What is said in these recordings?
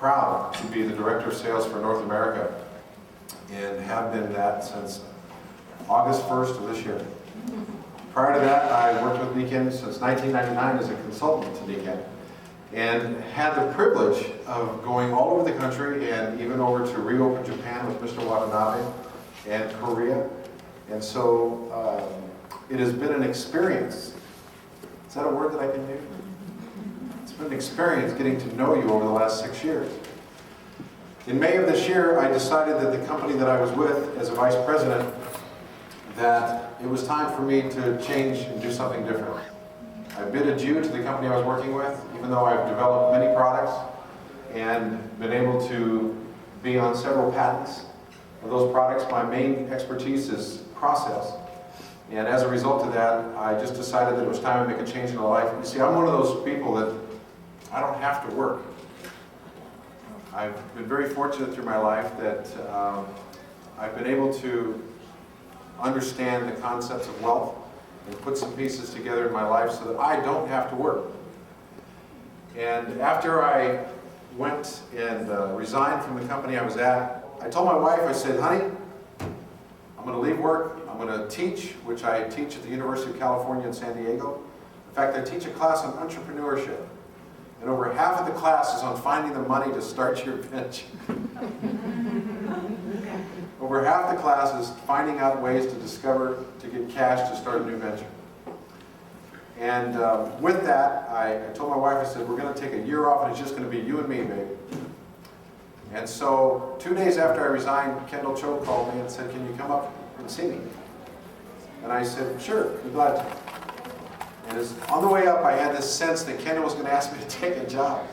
proud to be the Director of Sales for North America and have been that since August 1st of this year. Prior to that, I worked with Nikken since 1999 as a consultant to Nikken, and had the privilege of going all over the country and even over to reopen Japan with Mr. Watanabe and Korea. And so it has been an experience. Is that a word that I can use? It's been an experience getting to know you over the last 6 years. In May of this year, I decided that the company that I was with as a vice president, that it was time for me to change and do something different. I bid adieu to the company I was working with, even though I've developed many products and been able to be on several patents of those products. My main expertise is process. And as a result of that, I just decided that it was time to make a change in my life. You see, I'm one of those people that I don't have to work. I've been very fortunate through my life that I've been able to understand the concepts of wealth and put some pieces together in my life so that I don't have to work. And after I went and resigned from the company I was at, I told my wife, I said, honey, I'm going to leave work, I'm going to teach, which I teach at the University of California in San Diego. In fact, I teach a class on entrepreneurship. And over half of the class is on finding the money to start your venture. Over half the class is finding out ways to discover, to get cash to start a new venture. And with that, I told my wife, I said, we're going to take a year off and it's just going to be you and me, baby. And so 2 days after I resigned, Kendall Cho called me and said, can you come up and see me? And I said, sure, I'd be glad to. And on the way up, I had this sense that Kendall was going to ask me to take a job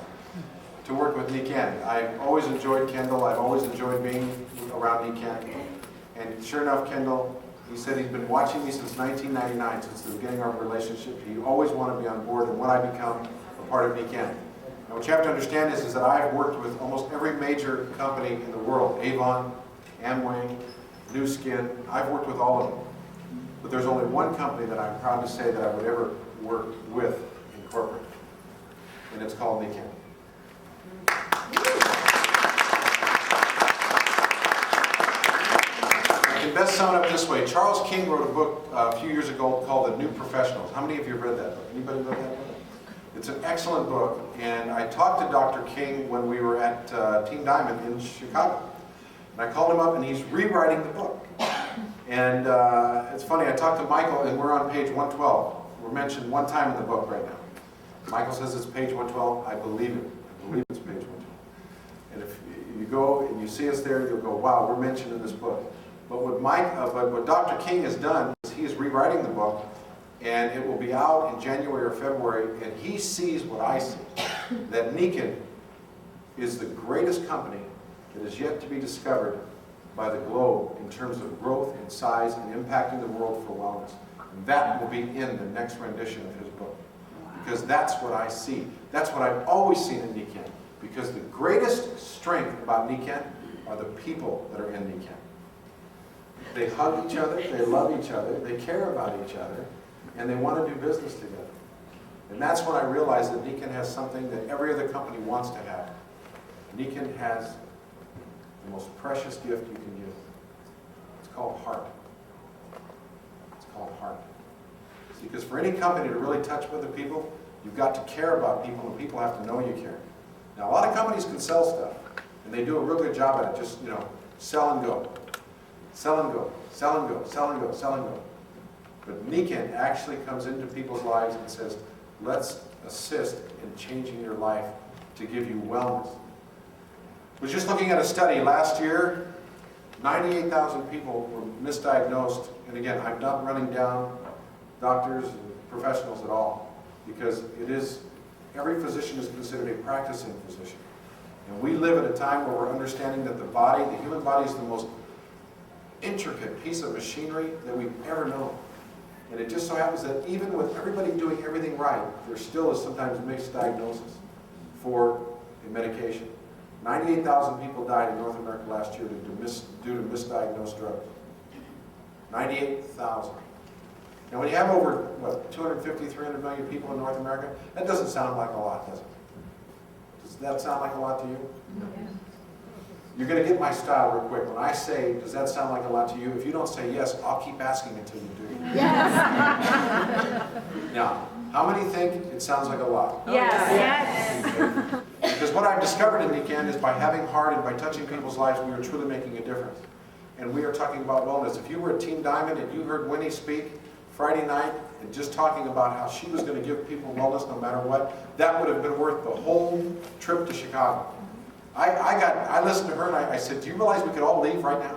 to work with Nikken. I've always enjoyed Kendall. I've always enjoyed being around Nikken. And sure enough, Kendall, he said he's been watching me since 1999, since the beginning of our relationship. He always wanted to be on board, and when I become a part of Nikken. Now, what you have to understand is that I've worked with almost every major company in the world, Avon, Amway, New Skin. I've worked with all of them. But there's only one company that I'm proud to say that I would ever work with in corporate, and it's called Nikken. I can best sum it up this way. Charles King wrote a book a few years ago called The New Professionals. How many of you have read that book? Anybody read that book? It's an excellent book, and I talked to Dr. King when we were at Team Diamond in Chicago. And I called him up, and he's rewriting the book. And it's funny, I talked to Michael, and we're on page 112. We're mentioned one time in the book right now. Michael says it's page 112. I believe it. I believe it's page 112. And if you go and you see us there, you'll go, wow, we're mentioned in this book. But what Dr. King has done is he is rewriting the book, and it will be out in January or February, and he sees what I see, that Nikken is the greatest company that is yet to be discovered by the globe in terms of growth and size and impacting the world for wellness. And that will be in the next rendition of his book. Because that's what I see. That's what I've always seen in Nikken. Because the greatest strength about Nikken are the people that are in Nikken. They hug each other, they love each other, they care about each other, and they want to do business together. And that's when I realized that Nikken has something that every other company wants to have. Nikken has the most precious gift you can give. It's called heart. It's called heart. See, because for any company to really touch other people, you've got to care about people, and people have to know you care. Now, a lot of companies can sell stuff, and they do a real good job at it. Just, sell and go. Sell and go. Sell and go. Sell and go. Sell and go. But Nikken actually comes into people's lives and says, let's assist in changing your life to give you wellness. I was just looking at a study last year. 98,000 people were misdiagnosed. And again, I'm not running down doctors and professionals at all, because every physician is considered a practicing physician. And we live at a time where we're understanding that the human body is the most intricate piece of machinery that we've ever known. And it just so happens that even with everybody doing everything right, there still is sometimes misdiagnosis for a medication. 98,000 people died in North America last year due to misdiagnosed drugs. 98,000. Now when you have over, 250, 300 million people in North America, that doesn't sound like a lot, does it? Does that sound like a lot to you? You're going to get my style real quick. When I say, does that sound like a lot to you? If you don't say yes, I'll keep asking until you do. Yes. Now, how many think it sounds like a lot? Yes. Yes. Because what I've discovered in Nikken is by having heart and by touching people's lives, we are truly making a difference. And we are talking about wellness. If you were at Team Diamond and you heard Winnie speak Friday night and just talking about how she was going to give people wellness no matter what, that would have been worth the whole trip to Chicago. I listened to her and I said, do you realize we could all leave right now?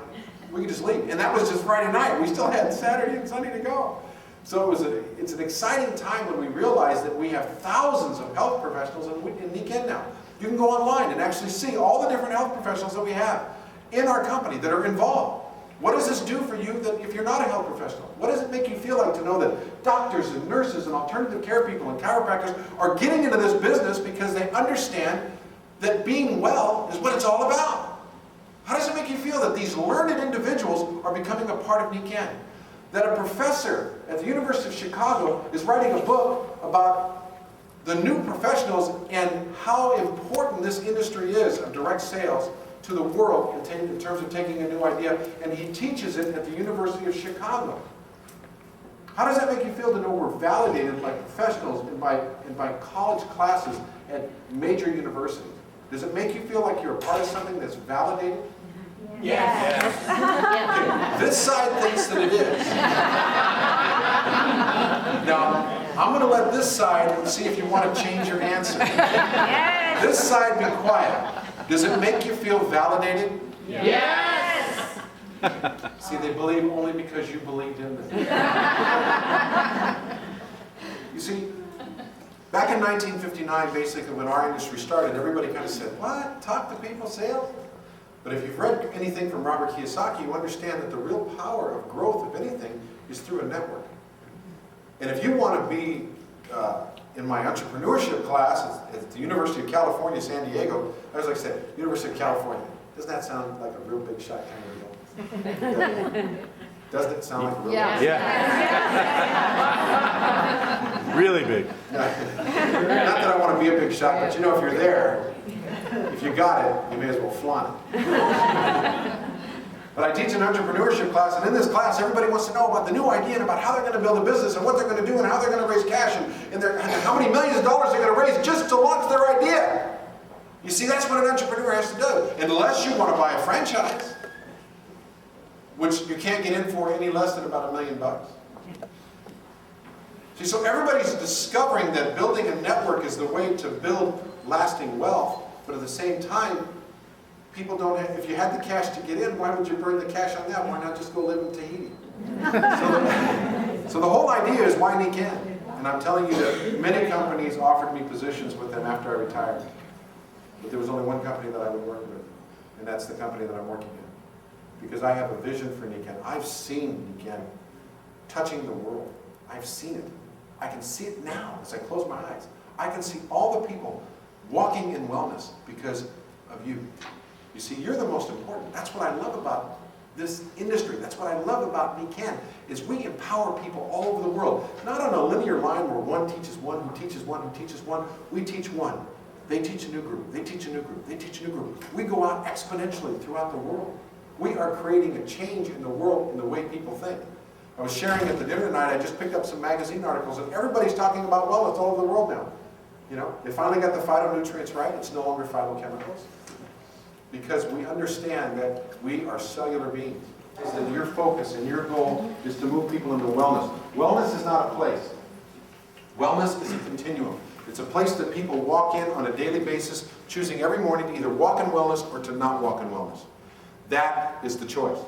We could just leave. And that was just Friday night. We still had Saturday and Sunday to go. So it's an exciting time when we realize that we have thousands of health professionals in Nikken now. You can go online and actually see all the different health professionals that we have in our company that are involved. What does this do for you that if you're not a health professional? What does it make you feel like to know that doctors and nurses and alternative care people and chiropractors are getting into this business because they understand that being well is what it's all about? How does it make you feel that these learned individuals are becoming a part of Nikken? That a professor at the University of Chicago is writing a book about the new professionals and how important this industry is of direct sales to the world in terms of taking a new idea, and he teaches it at the University of Chicago. How does that make you feel to know we're validated by professionals and by college classes at major universities? Does it make you feel like you're a part of something that's validated? Yes. Okay, this side thinks that it is. Now, I'm going to let this side see if you want to change your answer. Yes. This side, be quiet. Does it make you feel validated? Yes. See, they believe only because you believed in them. You see, back in 1959, basically, when our industry started, everybody kind of said, what? Talk to people, sales? But if you've read anything from Robert Kiyosaki, you understand that the real power of growth, if anything, is through a network. And if you want to be in my entrepreneurship class at the University of California, San Diego, as I said, University of California. Doesn't that sound like a real big shot kind of deal? Doesn't it sound like a real big shot? Yeah. Really big. Not that I want to be a big shot, but you know, if you're there, if you got it, you may as well flaunt it. But I teach an entrepreneurship class, and in this class, everybody wants to know about the new idea and about how they're going to build a business and what they're going to do and how they're going to raise cash and how many millions of dollars they're going to raise just to launch their idea. You see, that's what an entrepreneur has to do. Unless you want to buy a franchise, which you can't get in for any less than about $1 million. See, so everybody's discovering that building a network is the way to build lasting wealth, but at the same time, people don't have, if you had the cash to get in, why would you burn the cash on that? Why not just go live in Tahiti? So the whole idea is why Nikken? And I'm telling you that many companies offered me positions with them after I retired. But there was only one company that I would work with, and that's the company that I'm working in. Because I have a vision for Nikken. I've seen Nikken touching the world. I've seen it. I can see it now as I close my eyes. I can see all the people walking in wellness because of you. You see, you're the most important. That's what I love about this industry. That's what I love about Nikken, is we empower people all over the world. Not on a linear line where one teaches one, who teaches one, who teaches one. We teach one. They teach a new group. They teach a new group. They teach a new group. We go out exponentially throughout the world. We are creating a change in the world in the way people think. I was sharing at the dinner tonight, I just picked up some magazine articles, and everybody's talking about wellness all over the world now. You know, they finally got the phytonutrients right. It's no longer phytochemicals. Because we understand that we are cellular beings. That your focus and your goal is to move people into wellness. Wellness is not a place. Wellness is a continuum. It's a place that people walk in on a daily basis, choosing every morning to either walk in wellness or to not walk in wellness. That is the choice.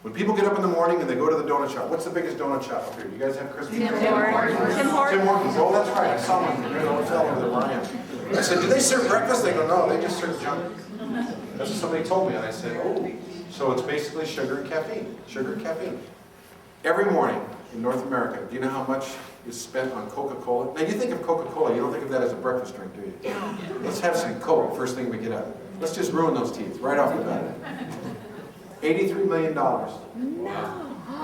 When people get up in the morning and they go to the donut shop, what's the biggest donut shop up here? You guys have Christmas? Tim Hortons. Oh, that's right. I saw one in the hotel over there where I am. I said, do they serve breakfast? They go, no, they just serve junk. That's what somebody told me, and I said, oh, so it's basically sugar and caffeine. Sugar and caffeine. Every morning in North America, do you know how much is spent on Coca-Cola? Now, you think of Coca-Cola, you don't think of that as a breakfast drink, do you? Let's have some Coke first thing we get up. Let's just ruin those teeth right off the bat. $83 million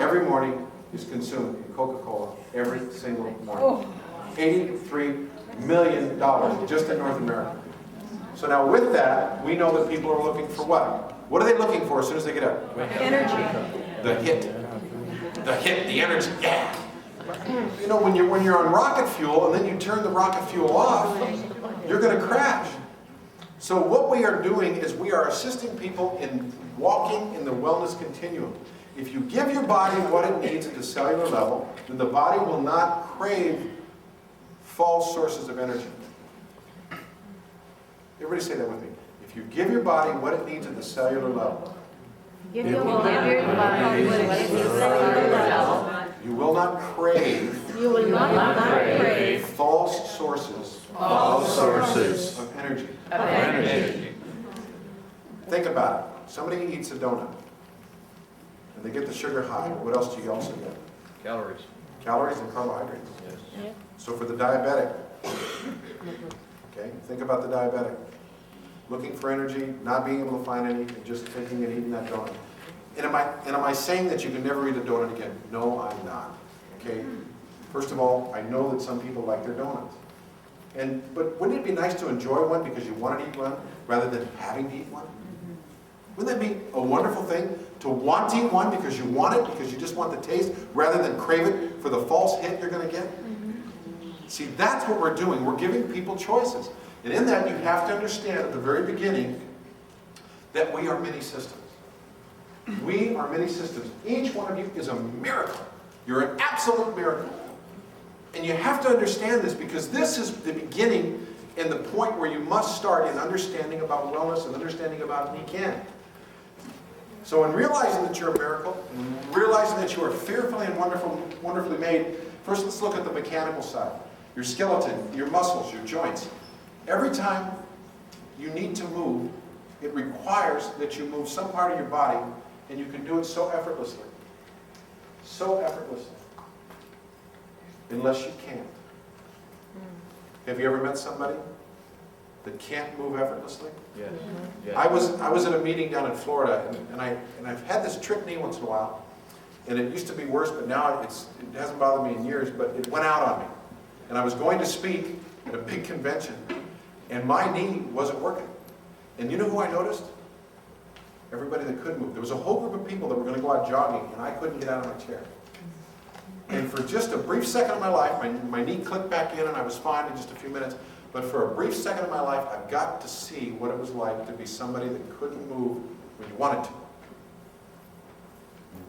every morning is consumed in Coca-Cola every single morning. $83 million just in North America. So So now with that, we know that people are looking for what? What are they looking for as soon as they get up? Energy. The hit. The hit, the energy, yeah. You know, when you're on rocket fuel and then you turn the rocket fuel off, you're going to crash. So what we are doing is we are assisting people in walking in the wellness continuum. If you give your body what it needs at the cellular level, then the body will not crave false sources of energy. Everybody say that with me. If you give your body what it needs at the cellular level, Give your body what it needs at the cellular level. you will not crave You will not crave false sources of energy. Think about it. Somebody eats a donut and they get the sugar high. What else do you also get? Calories. Calories and carbohydrates. Yes. So for the diabetic, okay, think about the diabetic. Looking for energy, not being able to find any, and just thinking and eating that donut. And am I saying that you can never eat a donut again? No, I'm not. Okay? First of all, I know that some people like their donuts. But wouldn't it be nice to enjoy one because you want to eat one rather than having to eat one? Wouldn't that be a wonderful thing? To want to eat one because you want it, because you just want the taste, rather than crave it for the false hit you're going to get? See, that's what we're doing. We're giving people choices. And in that, you have to understand at the very beginning that we are many systems. We are many systems. Each one of you is a miracle. You're an absolute miracle. And you have to understand this because this is the beginning and the point where you must start in understanding about wellness and understanding about Nikken. So in realizing that you're a miracle, and realizing that you are fearfully and wonderfully made, first let's look at the mechanical side. Your skeleton, your muscles, your joints. Every time you need to move, it requires that you move some part of your body, and you can do it so effortlessly. So effortlessly. Unless you can't. Have you ever met somebody that can't move effortlessly? Yes. Yes. I was at a meeting down in Florida, and I've had this tripped knee once in a while, and it used to be worse, but now it hasn't bothered me in years, but it went out on me. And I was going to speak at a big convention, and my knee wasn't working. And you know who I noticed? Everybody that could move. There was a whole group of people that were going to go out jogging, and I couldn't get out of my chair. And for just a brief second of my life, my knee clicked back in, and I was fine in just a few minutes. But for a brief second of my life, I got to see what it was like to be somebody that couldn't move when you wanted to. You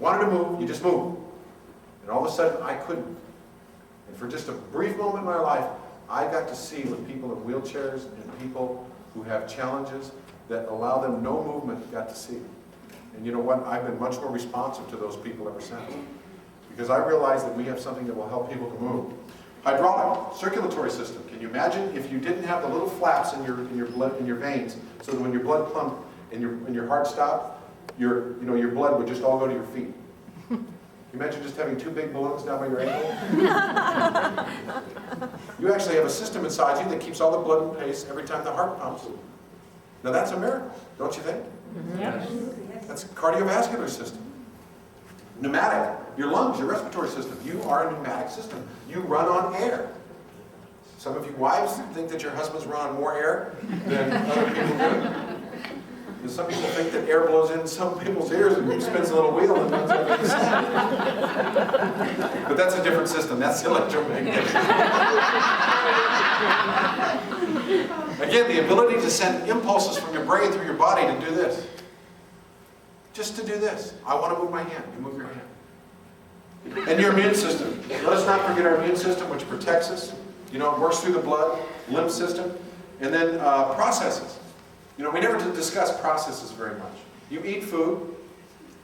wanted to move, you just moved. And all of a sudden, I couldn't. And for just a brief moment in my life, I got to see what people in wheelchairs and people who have challenges that allow them no movement got to see. And you know what? I've been much more responsive to those people ever since. Because I realize that we have something that will help people to move. Hydraulic, circulatory system. Can you imagine if you didn't have the little flaps in your blood, in your veins, so that when your blood pumped and your heart stopped, your blood would just all go to your feet. Can you imagine just having two big balloons down by your ankle? You actually have a system inside you that keeps all the blood in place every time the heart pumps. Now that's a miracle, don't you think? Yes. That's a cardiovascular system. Pneumatic, your lungs, your respiratory system. You are a pneumatic system. You run on air. Some of you wives think that your husbands run on more air than other people do. And some people think that air blows in some people's ears and spins a little wheel and runs on the other side. But that's a different system. That's the electromagnetic. Again, the ability to send impulses from your brain through your body to do this. Just to do this. I want to move my hand. You move your hand. And your immune system. Let us not forget our immune system, which protects us. You know, it works through the blood, lymph system. And then processes. You know, we never discuss processes very much. You eat food,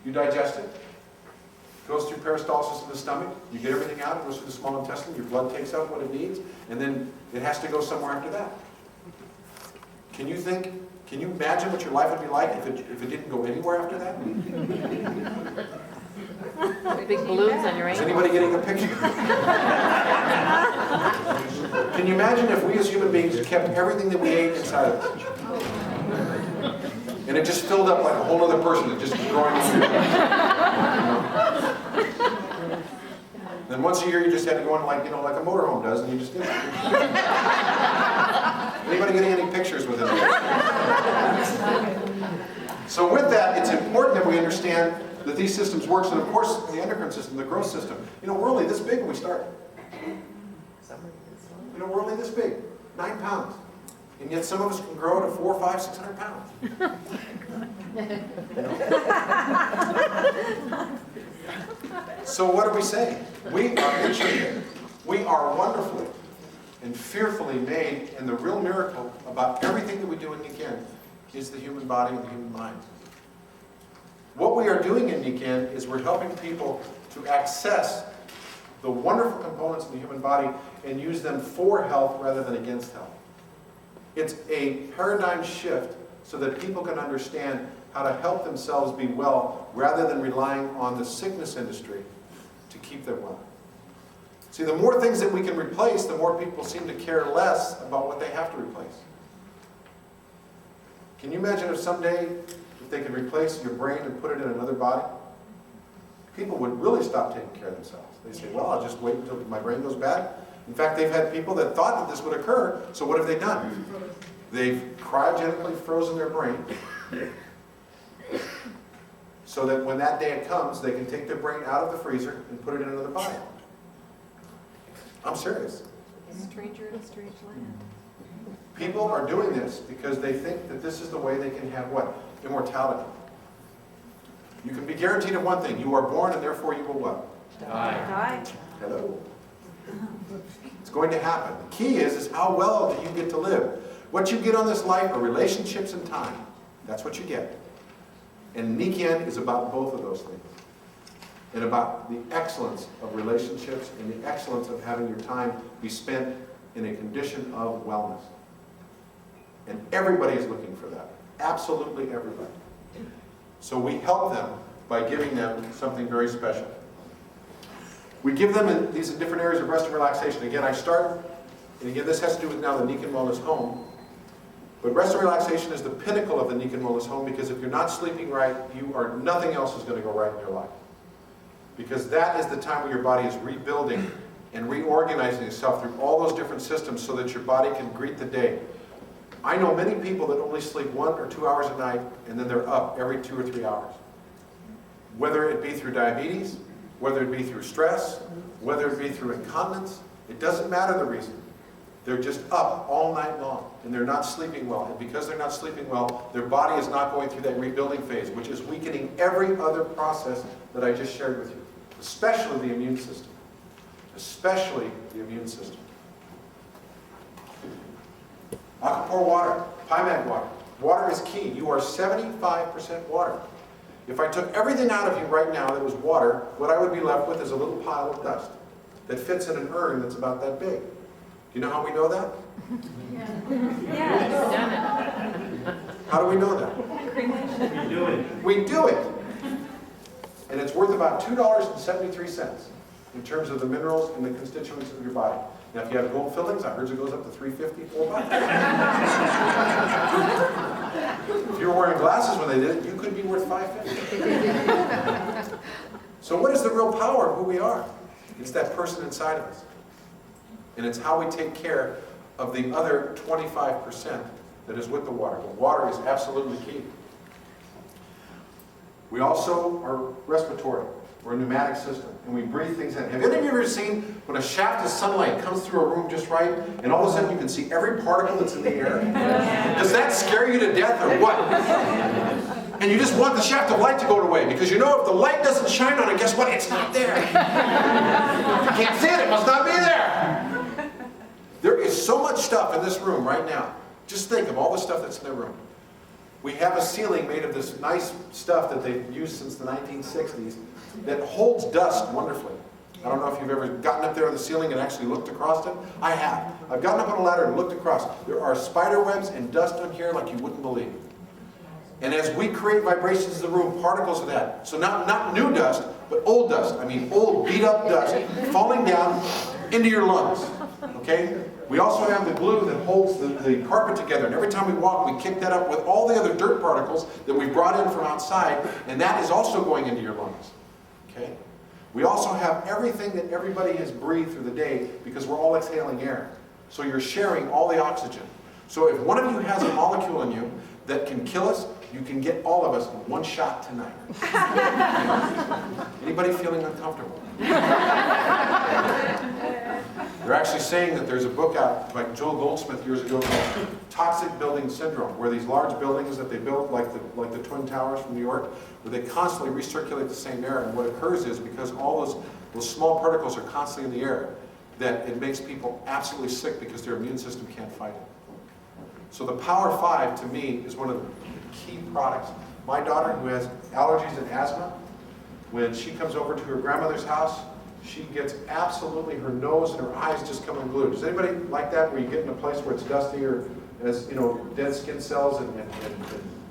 you digest it. It goes through peristalsis in the stomach. You get everything out. It goes through the small intestine. Your blood takes out what it needs. And then it has to go somewhere after that. Can you imagine what your life would be like if it didn't go anywhere after that? Big balloons on your Is ankle. anybody getting a picture? Can you imagine if we as human beings kept everything that we ate inside of us? And it just filled up like a whole other person that just was growing. Then once a year you just had to go in like a motorhome does, and you just did it. Anybody getting any pictures with it? So with that, it's important that we understand that these systems work. And of course, the endocrine system, the growth system. You know, we're only this big when we start. You know, we're only this big, 9 pounds. And yet some of us can grow to 400, 500, 600 pounds. You know? So what are we saying? We are intricate. We are wonderfully and fearfully made, and the real miracle about everything that we do in Nikken is the human body and the human mind. What we are doing in Nikken is we're helping people to access the wonderful components in the human body and use them for health rather than against health. It's a paradigm shift so that people can understand how to help themselves be well rather than relying on the sickness industry to keep them well. See, the more things that we can replace, the more people seem to care less about what they have to replace. Can you imagine if someday, if they could replace your brain and put it in another body? People would really stop taking care of themselves. They say, well, I'll just wait until my brain goes bad. In fact, they've had people that thought that this would occur, so what have they done? They've cryogenically frozen their brain so that when that day comes, they can take their brain out of the freezer and put it in another body. I'm serious. Stranger in a strange land. People are doing this because they think that this is the way they can have what? Immortality. You can be guaranteed of one thing. You are born and therefore you will what? Die. Hello. It's going to happen. The key is how well do you get to live? What you get on this life are relationships and time. That's what you get. And Nikken is about both of those things. And about the excellence of relationships and the excellence of having your time be spent in a condition of wellness. And everybody is looking for that. Absolutely everybody. So we help them by giving them something very special. We give them these different areas of rest and relaxation. Again, I start, and again, this has to do with now the Nikken Wellness Home. But rest and relaxation is the pinnacle of the Nikken Wellness Home, because if you're not sleeping right, nothing else is going to go right in your life. Because that is the time when your body is rebuilding and reorganizing itself through all those different systems so that your body can greet the day. I know many people that only sleep 1 or 2 hours a night, and then they're up every 2 or 3 hours. Whether it be through diabetes, whether it be through stress, whether it be through incontinence, it doesn't matter the reason. They're just up all night long, and they're not sleeping well. And because they're not sleeping well, their body is not going through that rebuilding phase, which is weakening every other process that I just shared with you, especially the immune system. Especially the immune system. Aquapore water, Pymac water. Water is key. You are 75% water. If I took everything out of you right now that was water, what I would be left with is a little pile of dust that fits in an urn that's about that big. Do you know how we know that? Yes. How do we know that? We do it. We do it. And it's worth about $2.73 in terms of the minerals and the constituents of your body. Now, if you have gold fillings, I heard it goes up to $3.50, $4. If you were wearing glasses when they did it, you could be worth $5.50. So what is the real power of who we are? It's that person inside of us. And it's how we take care of the other 25% that is with the water. The water is absolutely key. We also are respiratory. We're a pneumatic system, and we breathe things in. Have any of you ever seen when a shaft of sunlight comes through a room just right, and all of a sudden you can see every particle that's in the air? Does that scare you to death, or what? And you just want the shaft of light to go away, because you know if the light doesn't shine on it, guess what? It's not there. If you can't see it, it must not be there. There is so much stuff in this room right now. Just think of all the stuff that's in the room. We have a ceiling made of this nice stuff that they've used since the 1960s that holds dust wonderfully. I don't know if you've ever gotten up there on the ceiling and actually looked across it. I have. I've gotten up on a ladder and looked across. There are spider webs and dust on here like you wouldn't believe. And as we create vibrations in the room, particles of that. So not new dust, but old dust. I mean old beat up dust falling down into your lungs. Okay? We also have the glue that holds the carpet together. And every time we walk, we kick that up with all the other dirt particles that we brought in from outside. And that is also going into your lungs. Okay? We also have everything that everybody has breathed through the day because we're all exhaling air. So you're sharing all the oxygen. So if one of you has a molecule in you that can kill us, you can get all of us in one shot tonight. Anybody feeling uncomfortable? They're actually saying that there's a book out by Joel Goldsmith years ago called Toxic Building Syndrome, where these large buildings that they built, like the Twin Towers from New York, where they constantly recirculate the same air, and what occurs is because all those small particles are constantly in the air, that it makes people absolutely sick because their immune system can't fight it. So the Power 5, to me, is one of the key products. My daughter, who has allergies and asthma, when she comes over to her grandmother's house, she gets absolutely, her nose and her eyes just come unglued. Does anybody like that, where you get in a place where it's dusty or has, you know, dead skin cells and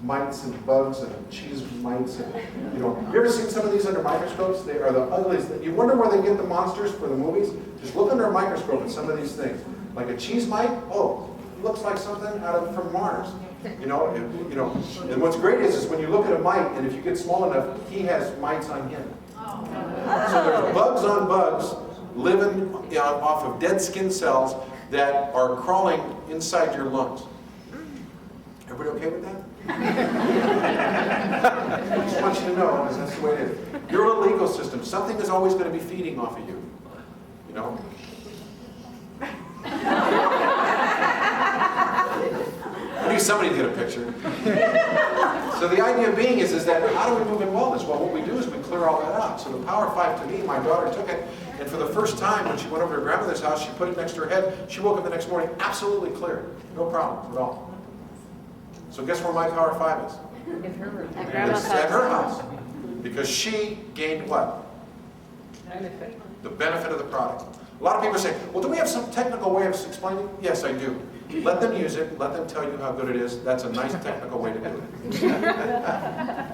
mites and bugs and cheese mites and, you know. You ever seen some of these under microscopes? They are the ugliest. You wonder where they get the monsters for the movies? Just look under a microscope at some of these things. Like a cheese mite, oh, it looks like something from Mars. You know, and what's great is when you look at a mite, and if you get small enough, he has mites on him. So there's bugs on bugs living off of dead skin cells that are crawling inside your lungs. Everybody okay with that? I just want you to know, because that's the way it is. Your little ecosystem, something is always going to be feeding off of you. You know? I knew somebody get a picture. So the idea being is that how do we move in wellness? Well, what we do is we clear all that out. So the Power 5, to me, my daughter took it, and for the first time when she went over to her grandmother's house, she put it next to her head. She woke up the next morning absolutely clear. No problems at all. So guess where my Power 5 is? At Grandma's It's at house. her house. Because she gained what? Benefit. The benefit of the product. A lot of people say, well, do we have some technical way of explaining it? Yes, I do. Let them use it. Let them tell you how good it is. That's a nice technical way to do it.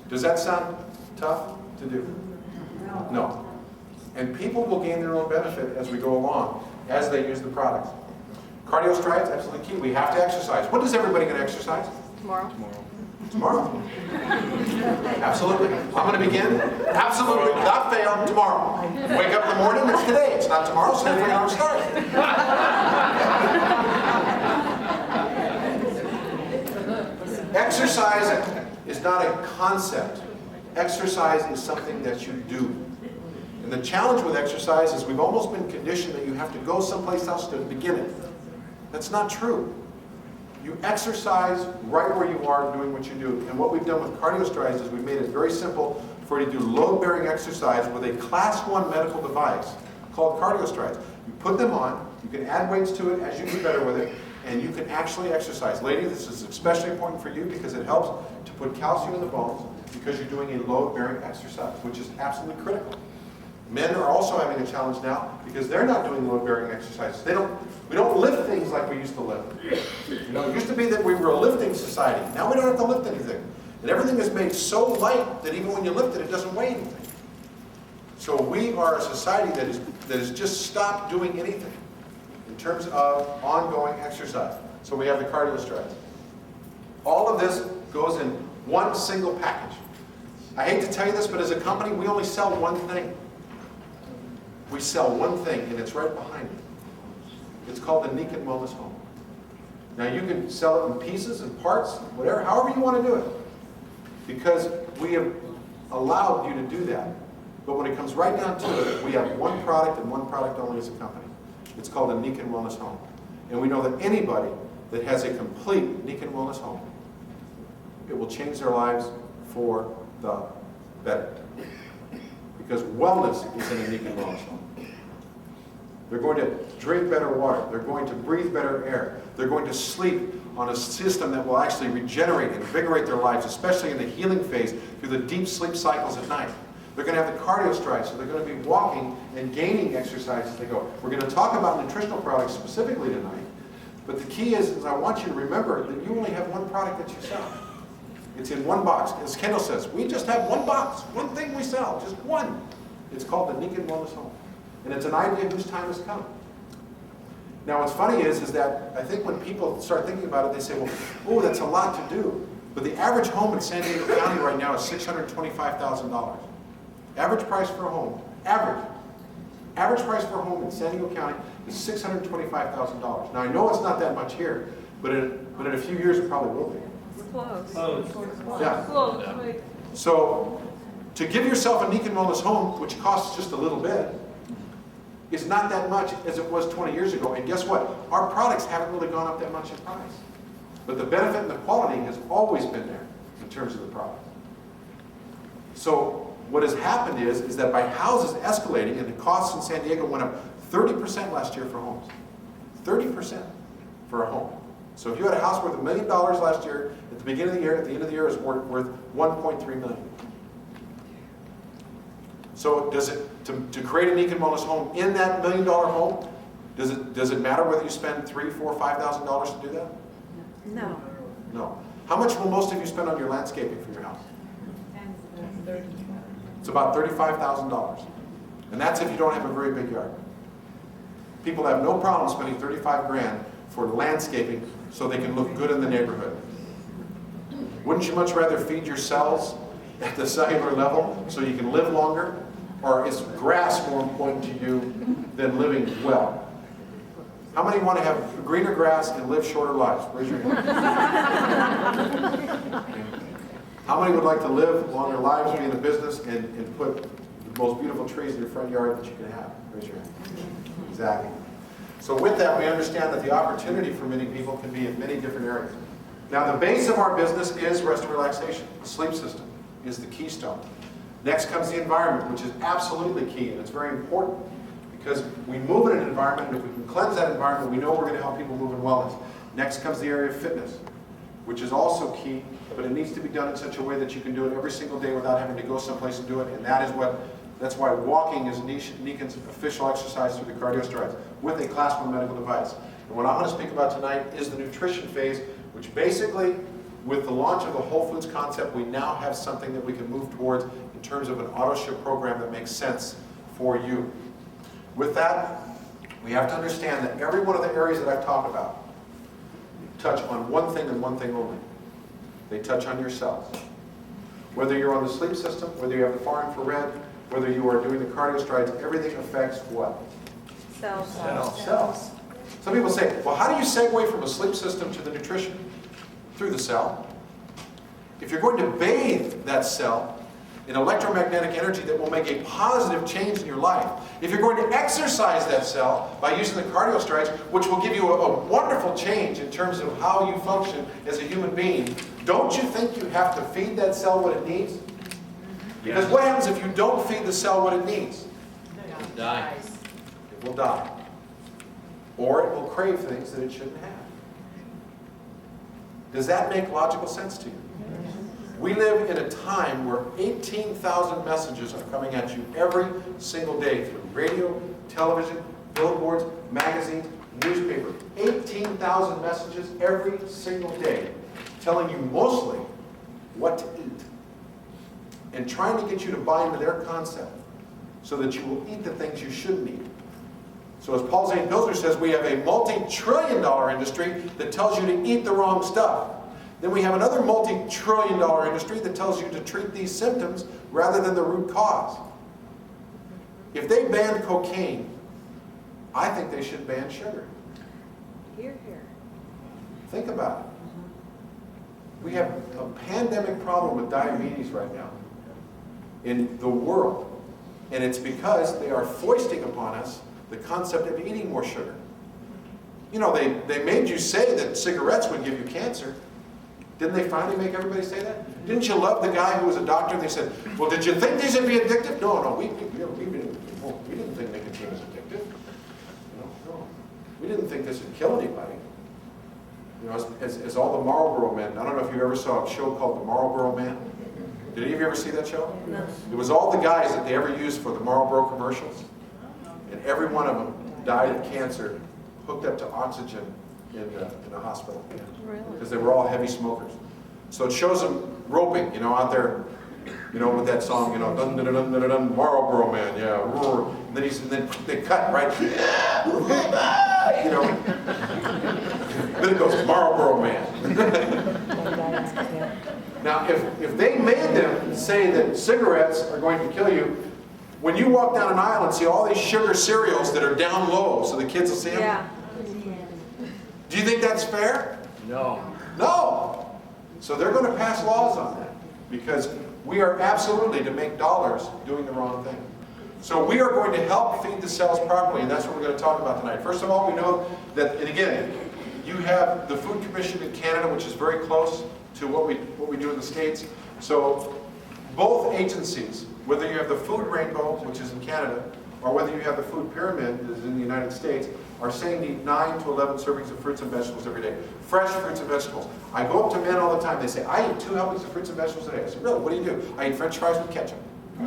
Does that sound tough to do? No. And people will gain their own benefit as we go along, as they use the products. Cardio strides, absolutely key. We have to exercise. When is everybody going to exercise? Tomorrow. Tomorrow. Absolutely. I'm going to begin. Absolutely, without fail, tomorrow. Wake up in the morning, it's today. It's not tomorrow, so then we don't start. Exercise is not a concept. Exercise is something that you do. And the challenge with exercise is we've almost been conditioned that you have to go someplace else to begin it. That's not true. You exercise right where you are doing what you do. And what we've done with cardio strides is we've made it very simple for you to do load-bearing exercise with a class 1 medical device called cardio strides. You put them on, you can add weights to it as you get better with it, and you can actually exercise. Ladies, this is especially important for you because it helps to put calcium in the bones because you're doing a load-bearing exercise, which is absolutely critical. Men are also having a challenge now because they're not doing load-bearing exercises. We don't lift things like we used to lift. You know, it used to be that we were a lifting society. Now we don't have to lift anything. And everything is made so light that even when you lift it, it doesn't weigh anything. So we are a society that has just stopped doing anything in terms of ongoing exercise. So we have the cardio strides. All of this goes in one single package. I hate to tell you this, but as a company, we only sell one thing. We sell one thing, and it's right behind me. It's called the Nikken Wellness Home. Now you can sell it in pieces and parts, whatever, however you want to do it. Because we have allowed you to do that. But when it comes right down to it, we have one product and one product only as a company. It's called the Nikken Wellness Home. And we know that anybody that has a complete Nikken Wellness Home, it will change their lives for the better. Because wellness is in a Nikken Wellness Home. They're going to drink better water. They're going to breathe better air. They're going to sleep on a system that will actually regenerate and invigorate their lives, especially in the healing phase through the deep sleep cycles at night. They're going to have the cardio strides, so they're going to be walking and gaining exercise as they go. We're going to talk about nutritional products specifically tonight, but the key is I want you to remember that you only have one product that you sell. It's in one box. As Kendall says, we just have one box, one thing we sell, just one. It's called the Nikken Wellness Home. And it's an idea whose time has come. Now what's funny is that I think when people start thinking about it, they say, well, oh, that's a lot to do. But the average home in San Diego County right now is $625,000. Average price for a home, average price for a home in San Diego County is $625,000. Now I know it's not that much here, but in a few years it probably will be. Close. Yeah. Close. So to give yourself a Nikken Wellness home, which costs just a little bit, is not that much as it was 20 years ago. And guess what? Our products haven't really gone up that much in price. But the benefit and the quality has always been there in terms of the product. So what has happened is that by houses escalating, and the costs in San Diego went up 30% last year for homes. 30% for a home. So if you had a house worth $1 million last year, at the beginning of the year, at the end of the year, it's worth $1.3 million. So does it, to create a Nikken Wellness home in that $1 million home, does it matter whether you spend $3,000, $4,000, $5,000 to do that? No. No. How much will most of you spend on your landscaping for your house? It's about $35,000. And that's if you don't have a very big yard. People have no problem spending 35 grand for landscaping so they can look good in the neighborhood. Wouldn't you much rather feed your cells at the cellular level so you can live longer? Or is grass more important to you than living well? How many want to have greener grass and live shorter lives? Raise your hand. How many would like to live longer lives, be in a business, and put the most beautiful trees in your front yard that you can have? Raise your hand. Exactly. So with that, we understand that the opportunity for many people can be in many different areas. Now, the base of our business is rest and relaxation. The sleep system is the keystone. Next comes the environment, which is absolutely key, and it's very important because we move in an environment, and if we can cleanse that environment, we know we're going to help people move in wellness. Next comes the area of fitness, which is also key, but it needs to be done in such a way that you can do it every single day without having to go someplace and do it, and that's why walking is Nikken's official exercise through the cardio strides with a Class 1 medical device. And what I'm going to speak about tonight is the nutrition phase, which basically, with the launch of the Whole Foods concept, we now have something that we can move towards in terms of an Autoship program that makes sense for you. With that, we have to understand that every one of the areas that I've talked about touch on one thing and one thing only. They touch on your cells. Whether you're on the sleep system, whether you have the far infrared, whether you are doing the cardio strides, everything affects what? Cells. Cells. Some people say, well, how do you segue from a sleep system to the nutrition? Through the cell. If you're going to bathe that cell in electromagnetic energy that will make a positive change in your life, if you're going to exercise that cell by using the cardio strides, which will give you a wonderful change in terms of how you function as a human being, don't you think you have to feed that cell what it needs? Because what happens if you don't feed the cell what it needs? It dies. It will die. Or it will crave things that it shouldn't have. Does that make logical sense to you? We live in a time where 18,000 messages are coming at you every single day through radio, television, billboards, magazines, newspaper. 18,000 messages every single day telling you mostly what to eat and trying to get you to buy into their concept so that you will eat the things you shouldn't eat. So as Paul Zane Pilsner says, we have a multi-trillion-dollar industry that tells you to eat the wrong stuff. Then we have another multi-trillion-dollar industry that tells you to treat these symptoms rather than the root cause. If they banned cocaine, I think they should ban sugar. Here, here. Think about it. We have a pandemic problem with diabetes right now in the world. And it's because they are foisting upon us the concept of eating more sugar. You know, they made you say that cigarettes would give you cancer. Didn't they finally make everybody say that? Didn't you love the guy who was a doctor and they said, well, did you think these would be addictive? No, we didn't think nicotine was addictive. No. We didn't think this would kill anybody. You know, as all the Marlboro men, I don't know if you ever saw a show called The Marlboro Man. Did any of you ever see that show? No. It was all the guys that they ever used for the Marlboro commercials. And every one of them died of cancer, hooked up to oxygen in a hospital. Really? Because they were all heavy smokers. So it shows them roping, you know, out there, you know, with that song, you know, dun dun dun dun dun, dun Marlboro Man, yeah, roar. And then they cut right, you know. Then it goes Marlboro Man. Now, if they made them say that cigarettes are going to kill you, when you walk down an aisle and see all these sugar cereals that are down low so the kids will see them, Yeah. do you think that's fair? No. No. So they're going to pass laws on that because we are absolutely to make dollars doing the wrong thing. So we are going to help feed the cells properly, and that's what we're going to talk about tonight. First of all, we know that, and again, you have the Food Commission in Canada, which is very close to what we do in the States. So both agencies, whether you have the Food Rainbow, which is in Canada, or whether you have the Food Pyramid, that is in the United States, are saying to eat 9 to 11 servings of fruits and vegetables every day. Fresh fruits and vegetables. I go up to men all the time, they say, I eat 2 helpings of fruits and vegetables a day. I say, really, what do you do? I eat French fries with ketchup. I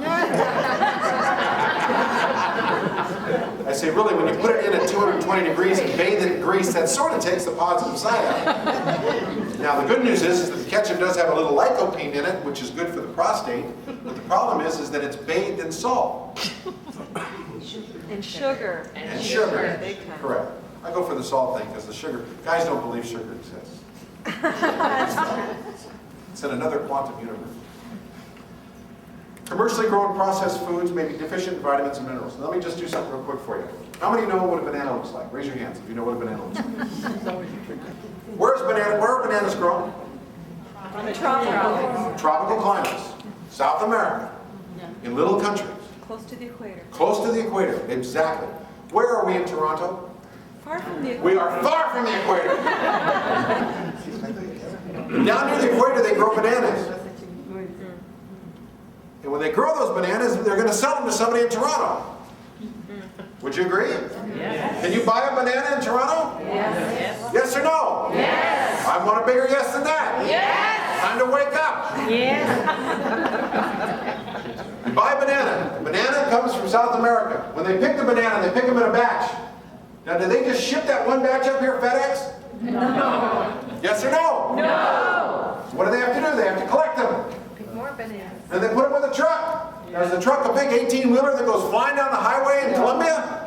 say, really, when you put it in at 220 degrees and bathe it in grease, that sort of takes the positive side out. Now, the good news is that the ketchup does have a little lycopene in it, which is good for the prostate. But the problem is that it's bathed in salt. And sugar. And sugar. Correct. I go for the salt thing because the sugar, guys don't believe sugar exists. It's in another quantum universe. Commercially grown processed foods may be deficient in vitamins and minerals. Let me just do something real quick for you. How many know what a banana looks like? Raise your hands if you know what a banana looks like. Where are bananas grown? Tropical climates. South America. In little countries. Close to the equator. Close to the equator, exactly. Where are we in Toronto? Far from the equator. We are far from the equator. Down near the equator, they grow bananas. And when they grow those bananas, they're going to sell them to somebody in Toronto. Would you agree? Yes. Can you buy a banana in Toronto? Yes. Yes or no? Yes. I want a bigger yes than that. Yes. Time to wake up. Yes. You buy a banana. The banana comes from South America. When they pick the banana, they pick them in a batch. Now, do they just ship that one batch up here at FedEx? No. Yes or no? No. So what do they have to do? They have to collect them. Pick more bananas. And they put them with a truck. Now, is the truck a big 18-wheeler that goes flying down the highway in Colombia?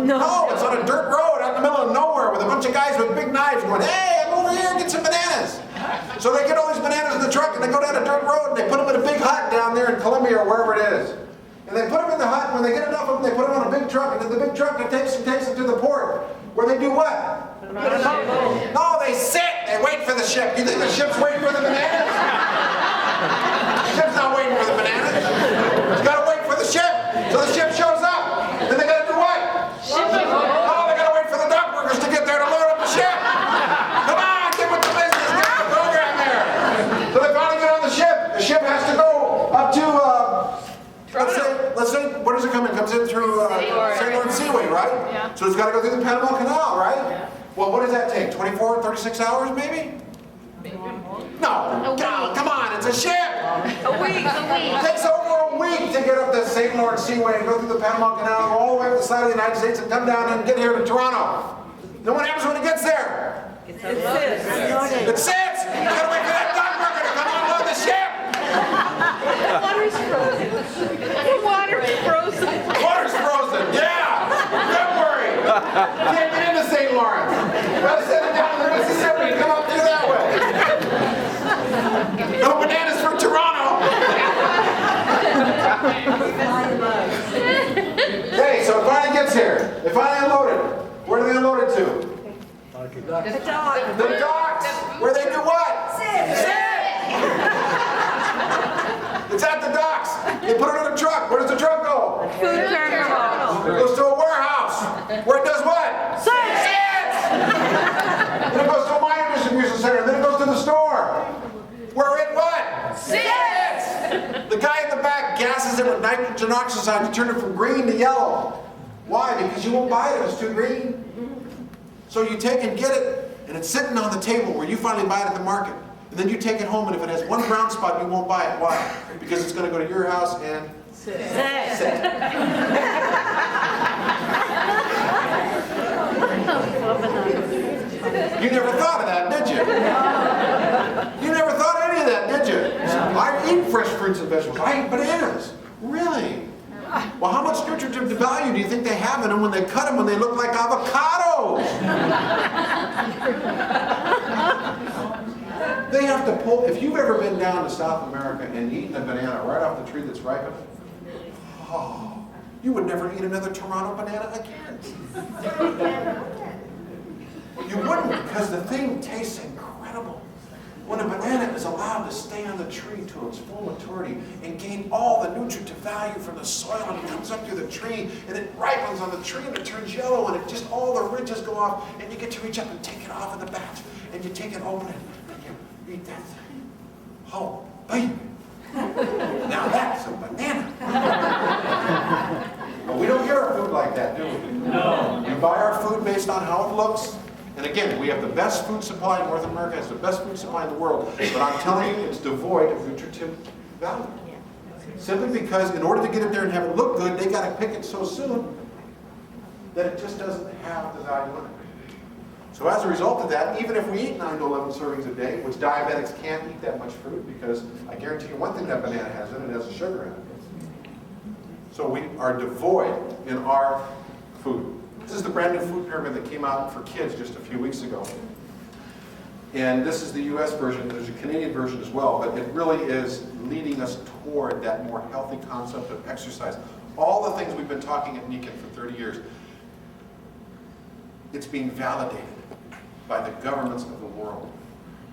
No, it's on a dirt road out in the middle of nowhere with a bunch of guys with big knives going, hey, I'm over here, get some bananas. So they get all these bananas in the truck and they go down a dirt road and they put them in a big hut down there in Colombia or wherever it is. And they put them in the hut, and when they get enough of them, they put them on a big truck, and then the big truck takes them to the port, where they do what? No, they sit. They wait for the ship. You think the ship's waiting for the bananas? The ship's not waiting for the bananas. It's got to wait for the ship. So the ship shows up. Then they got to do what? Oh, they got to wait for the dock workers to get there to load up the ship. Come on, get with the business. Get the program there. So they finally get on the ship. The ship has to go up to, let's say, where does it come in? It comes in through St. Lawrence Seaway, right? Yeah. So it's got to go through the Panama Canal, right? Yeah. Well, what does that take? 24, 36 hours, maybe? No, come on, it's a ship. A week. It takes over a week to get up the St. Lawrence Seaway and go through the Panama Canal, go all the way up the side of the United States and come down and get here to Toronto. Then what happens when it gets there? It sits. It sits. You got to wait for that dock worker to come unload the ship. The water's frozen. The water's frozen. Water's frozen, yeah! Don't worry! Can't get into St. Lawrence. Gotta send it down to the Mississippi and come up through that way. No bananas from Toronto! Okay, so it finally gets here. They finally unload it. Where do they unload it to? The dog. The docks! Where they do what? Sit! It's at the docks. They put it on a truck. Where does the truck go? Food terminal. It goes to a warehouse. Where it does what? Sits! Then it goes to a minor distribution center. Then it goes to the store. Where it what? Sits! The guy in the back gasses it with nitrogen oxide to turn it from green to yellow. Why? Because you won't buy it if it's too green. So you take and get it, and it's sitting on the table where you finally buy it at the market. And then you take it home, and if it has one brown spot, you won't buy it. Why? Because it's going to go to your house and sit. You never thought of that, did you? You never thought of any of that, did you? I eat fresh fruits and vegetables. I eat bananas. Really? Well, how much nutritive value do you think they have in them when they cut them when they look like avocados? They have to pull, if you've ever been down to South America and eaten a banana right off the tree that's ripened, oh, you would never eat another Toronto banana again. You wouldn't, because the thing tastes incredible. When a banana is allowed to stay on the tree to its full maturity and gain all the nutritive value from the soil, and it comes up through the tree and it ripens on the tree and it turns yellow and it just all the ridges go off and you get to reach up and take it off of the batch and you take it, open it, and you eat that thing. Oh, baby. Now that's a banana. But we don't get our food like that, do we? No. We buy our food based on how it looks. And again, we have the best food supply. North America has the best food supply in the world. But I'm telling you, it's devoid of nutritive value. Simply because in order to get it there and have it look good, they got to pick it so soon that it just doesn't have the value in it. So as a result of that, even if we eat 9 to 11 servings a day, which diabetics can't eat that much fruit, because I guarantee you one thing that banana has in it, it has a sugar in it. So we are devoid in our food. This is the brand new food pyramid that came out for kids just a few weeks ago. And this is the US version. There's a Canadian version as well, but it really is leading us toward that more healthy concept of exercise. All the things we've been talking at Nikken for 30 years, it's being validated by the governments of the world.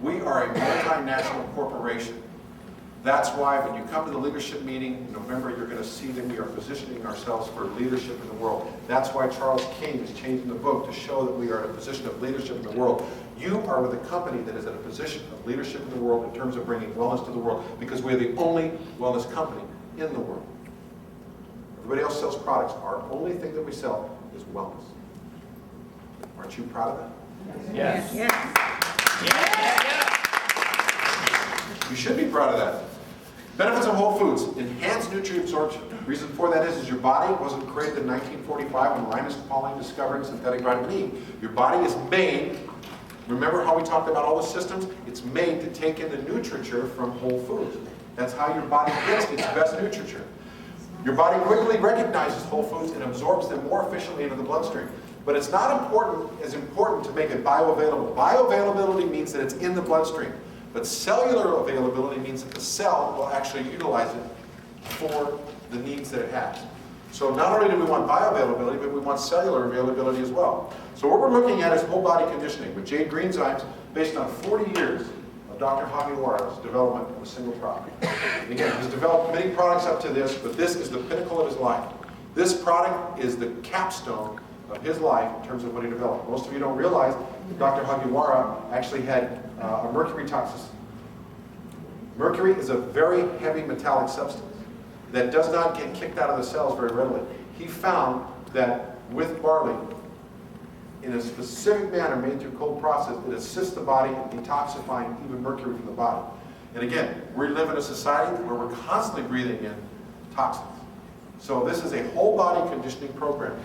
We are a multinational corporation. That's why when you come to the leadership meeting in November, you're going to see that we are positioning ourselves for leadership in the world. That's why Charles King is changing the book to show that we are in a position of leadership in the world. You are with a company that is in a position of leadership in the world in terms of bringing wellness to the world, because we're the only wellness company in the world. Everybody else sells products. Our only thing that we sell is wellness. Aren't you proud of that? Yes. You should be proud of that. Benefits of whole foods: enhanced nutrient absorption. The reason for that is your body wasn't created in 1945 when Linus Pauling discovered synthetic vitamin E. Your body is made, remember how we talked about all the systems? It's made to take in the nutriture from whole foods. That's how your body gets its best nutriture. Your body quickly recognizes whole foods and absorbs them more efficiently into the bloodstream. But it's not as important to make it bioavailable. Bioavailability means that it's in the bloodstream. But cellular availability means that the cell will actually utilize it for the needs that it has. So not only do we want bioavailability, but we want cellular availability as well. So what we're looking at is whole body conditioning with Jade Greenzymes, based on 40 years of Dr. Hagiwara's development of a single product. And again, he's developed many products up to this, but this is the pinnacle of his life. This product is the capstone of his life in terms of what he developed. Most of you don't realize that Dr. Hagiwara actually had a mercury toxicity. Mercury is a very heavy metallic substance that does not get kicked out of the cells very readily. He found that with barley, in a specific manner made through cold process, it assists the body in detoxifying even mercury from the body. And again, we live in a society where we're constantly breathing in toxins. So this is a whole body conditioning program.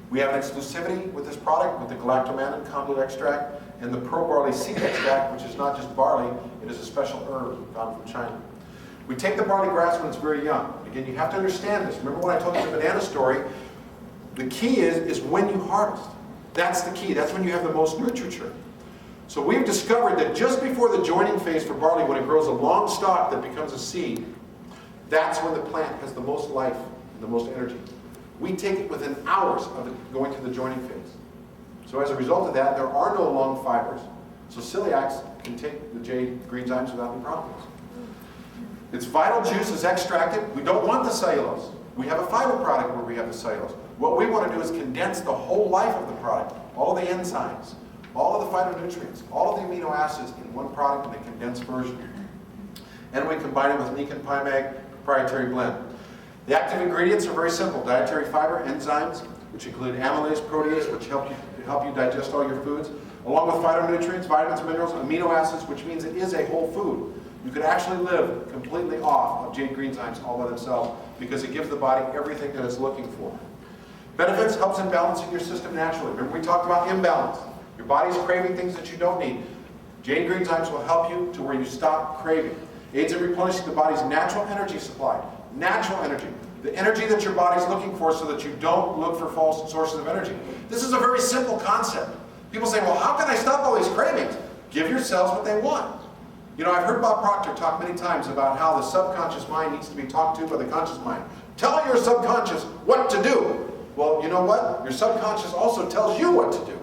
We have an exclusivity with this product with the galactomannan convolute extract and the pearl barley seed extract, which is not just barley, it is a special herb found from China. We take the barley grass when it's very young. Again, you have to understand this. Remember when I told you the banana story? The key is when you harvest. That's the key. That's when you have the most nutriture. So we've discovered that just before the joining phase for barley, when it grows a long stalk that becomes a seed, that's when the plant has the most life and the most energy. We take it within hours of it going through the joining phase. So as a result of that, there are no long fibers. So celiacs can take the Jade Greenzymes without any problems. Its vital juice is extracted. We don't want the cellulose. We have a fiber product where we have the cellulose. What we want to do is condense the whole life of the product, all the enzymes, all of the phytonutrients, all of the amino acids in one product in a condensed version. And we combine it with Nikken PyMag proprietary blend. The active ingredients are very simple: dietary fiber, enzymes, which include amylase, protease, which help you digest all your foods, along with phytonutrients, vitamins, minerals, amino acids, which means it is a whole food. You could actually live completely off of Jade Greenzymes all by themselves because it gives the body everything that it's looking for. Benefits: helps in balancing your system naturally. Remember we talked about imbalance. Your body's craving things that you don't need. Jade Greenzymes will help you to where you stop craving. Aids in replenishing the body's natural energy supply. Natural energy. The energy that your body's looking for so that you don't look for false sources of energy. This is a very simple concept. People say, well, how can I stop all these cravings? Give your cells what they want. You know, I've heard Bob Proctor talk many times about how the subconscious mind needs to be talked to by the conscious mind. Tell your subconscious what to do. Well, you know what? Your subconscious also tells you what to do.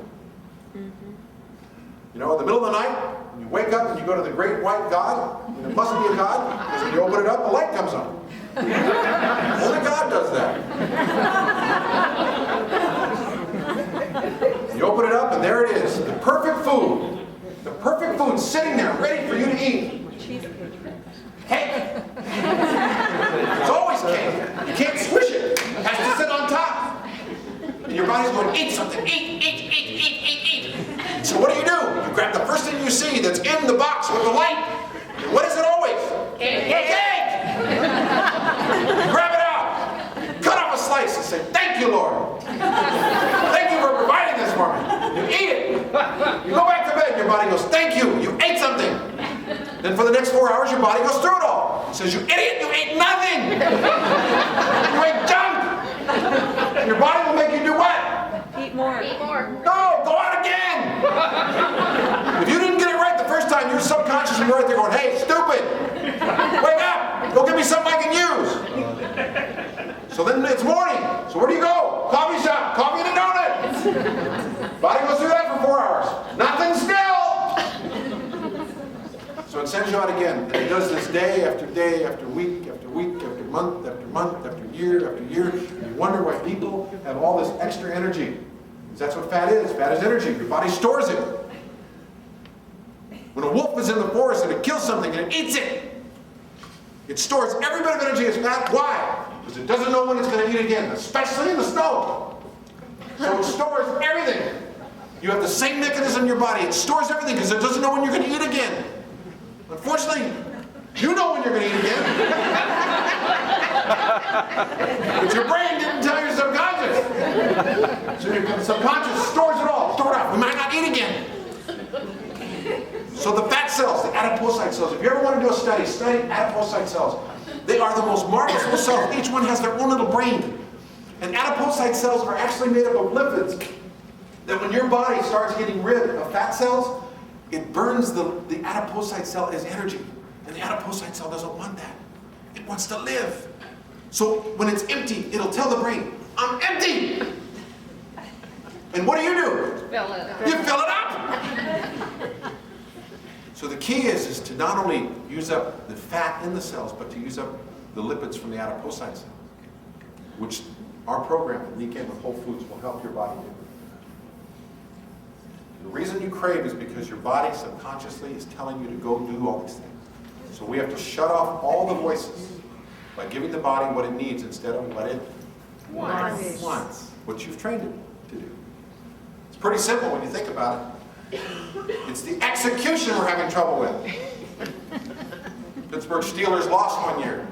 You know, in the middle of the night, And you wake up and you go to the great white God, and it must be a God, because when you open it up, a light comes on. Only God does that. You open it up and there it is, the perfect food. The perfect food sitting there, ready for you to eat. Cake. It's always cake. You can't squish it. It has to sit on top. And your body's going, eat something, eat. So what do? You grab the first thing you see that's in the box with the light. And what is it always? Cake. You grab it out. Cut off a slice and say, thank you, Lord. Thank you for providing this for me. You eat it. You go back to bed and your body goes, thank you. You ate something. Then for the next 4 hours, your body goes through it all. It says, you idiot, you ate nothing. You ate junk. And your body will make you do what? Eat more. No, go out again. If you didn't get it right the first time, your subconscious will be right there going, hey, stupid. Wake up. Go get me something I can use. So then it's morning. So where do you go? Coffee shop. Coffee and a donut. Body goes through that for 4 hours. Nothing still. So it sends you out again. And it does this day after day, after week, after week, after month, after month, after year, after year. And you wonder why people have all this extra energy. Because that's what fat is. Fat is energy. Your body stores it. When a wolf is in the forest and it kills something and it eats it, it stores every bit of energy as fat. Why? Because it doesn't know when it's going to eat again, especially in the snow. So it stores everything. You have the same mechanism in your body. It stores everything because it doesn't know when you're going to eat again. Unfortunately, you know when you're going to eat again. But your brain didn't tell your subconscious. So your subconscious stores it all. Store it up. We might not eat again. So the fat cells, the adipocyte cells, if you ever want to do a study adipocyte cells. They are the most marvelous little cells. Each one has their own little brain. And adipocyte cells are actually made up of lipids. That when your body starts getting rid of fat cells, it burns the adipocyte cell as energy. And the adipocyte cell doesn't want that. It wants to live. So when it's empty, it'll tell the brain, I'm empty. And what do? Fill it. You fill it up. So the key is to not only use up the fat in the cells, but to use up the lipids from the adipocyte cells, which our program at Nikken with Whole Foods will help your body do. The reason you crave is because your body subconsciously is telling you to go do all these things. So we have to shut off all the voices by giving the body what it needs instead of what it wants, what you've trained it to do. It's pretty simple when you think about it. It's the execution we're having trouble with. Pittsburgh Steelers lost one year.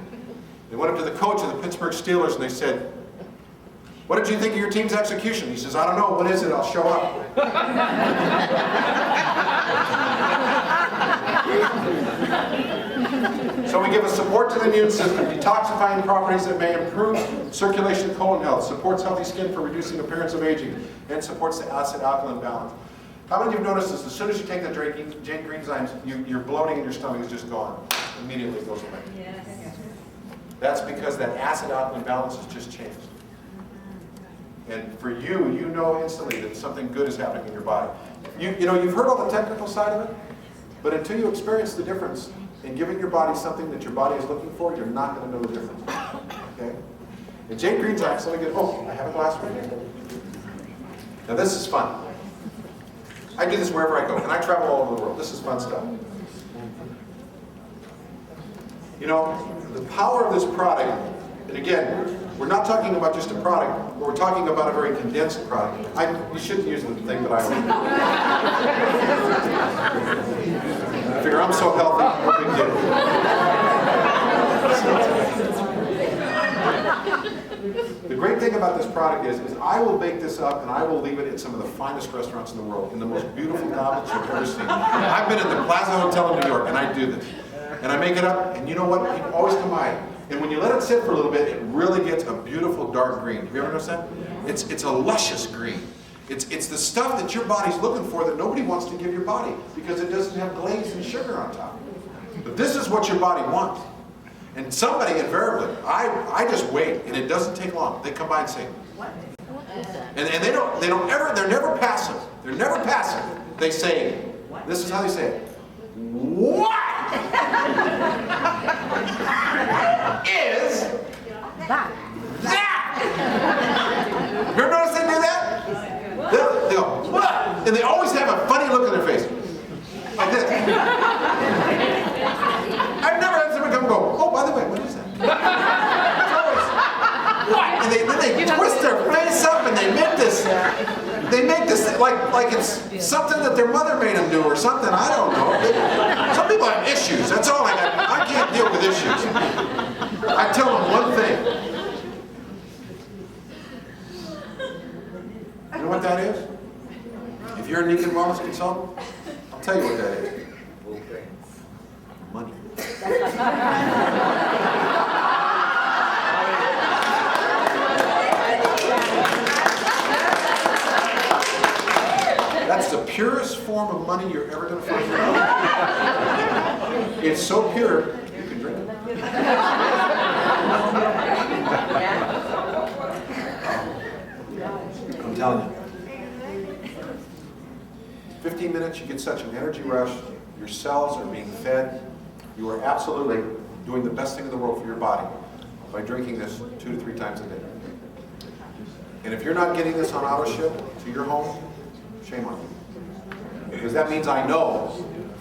They went up to the coach of the Pittsburgh Steelers and they said, what did you think of your team's execution? He says, I don't know. What is it? I'll show up. So we give a support to the immune system, detoxifying properties that may improve circulation and colon health, supports healthy skin for reducing appearance of aging, and supports the acid-alkaline balance. How many of you have noticed this? As soon as you take the Jane Green enzymes, your bloating in your stomach is just gone. Immediately goes away. Yes. That's because that acid-alkaline balance has just changed. And for you, you know instantly that something good is happening in your body. You know, you've heard all the technical side of it, but until you experience the difference in giving your body something that your body is looking for, you're not going to know the difference. Okay? And Jane Green's enzymes, let me get, oh, I have a glass right here. Now this is fun. I do this wherever I go, and I travel all over the world. This is fun stuff. You know, the power of this product, and again, we're not talking about just a product, but we're talking about a very condensed product. You shouldn't use the thing that I figure I'm so healthy, no big deal. The great thing about this product is I will bake this up and I will leave it at some of the finest restaurants in the world, in the most beautiful goblets you've ever seen. I've been at the Plaza Hotel in New York and I do this. And I make it up, and you know what? People always come by. And when you let it sit for a little bit, it really gets a beautiful dark green. Have you ever noticed that? It's a luscious green. It's the stuff that your body's looking for that nobody wants to give your body because it doesn't have glaze and sugar on top. But this is what your body wants. And somebody invariably, I just wait, and it doesn't take long. They come by and say, what? And they're never passive. They're never passive. They say, this is how they say it. what is That. that? You ever notice they do that? They go, what? And they always have a funny look on their face. Like this. I've never had someone come and go, oh, by the way, what is that? It's always, what? And then they twist their face up and they make this like it's something that their mother made them do or something. I don't know. Some people have issues. That's all I got. I can't deal with issues. I tell them one thing. You know what that is? If you're a Nikken wellness consultant, I'll tell you what that is. Money. That's the purest form of money you're ever going to find. It's so pure, you can drink it. I'm telling you. 15 minutes, you get such an energy rush. Your cells are being fed. You are absolutely doing the best thing in the world for your body by drinking this 2 to 3 times a day. And if you're not getting this on Autoship to your home, shame on you. Because that means I know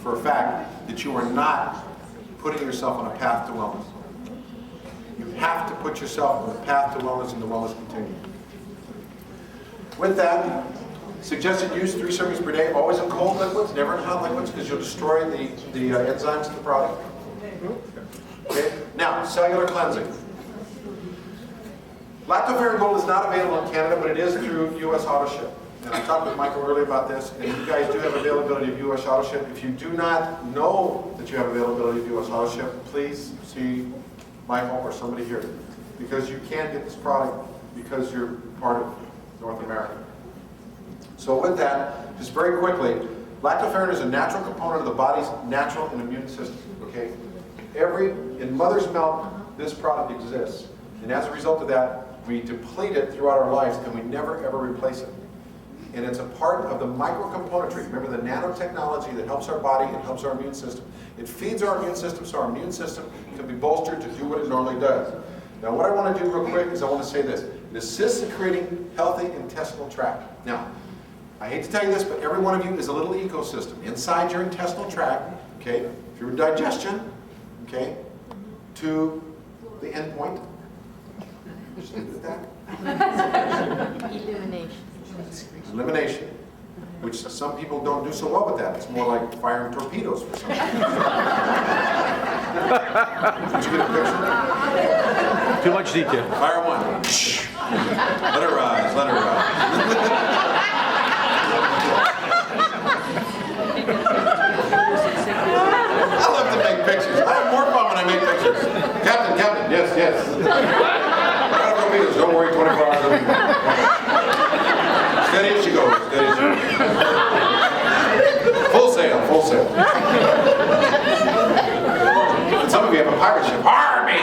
for a fact that you are not putting yourself on a path to wellness. You have to put yourself on a path to wellness in the wellness continuum. With that, suggested use 3 servings per day, always in cold liquids, never in hot liquids, because you'll destroy the enzymes in the product. Okay. Now, cellular cleansing. Lactoferrin Gold is not available in Canada, but it is through U.S. Autoship. And I talked with Michael earlier about this, and you guys do have availability of U.S. Autoship. If you do not know that you have availability of U.S. Autoship, please see Michael or somebody here, because you can't get this product because you're part of North America. So with that, just very quickly, lactoferrin is a natural component of the body's natural and immune system, okay? In mother's milk, this product exists. And as a result of that, we deplete it throughout our lives and we never ever replace it. And it's a part of the microcomponentry. Remember the nanotechnology that helps our body and helps our immune system. It feeds our immune system so our immune system can be bolstered to do what it normally does. Now what I want to do real quick is I want to say this. It assists in creating healthy intestinal tract. Now, I hate to tell you this, but every one of you is a little ecosystem. Inside your intestinal tract, okay, through digestion, okay, to the end point. Just leave it at that. Elimination. Which some people don't do so well with that. It's more like firing torpedoes for some people. Did you get a picture? Too much detail. Fire one. Let her rise, let her rise. I love to make pictures. I have more fun when I make pictures. Captain, yes, yes. Torpedoes, don't worry, 24 hours a week. Steady as she goes, steady as she goes. Full sail, full sail. And some of you have a pirate ship. Army!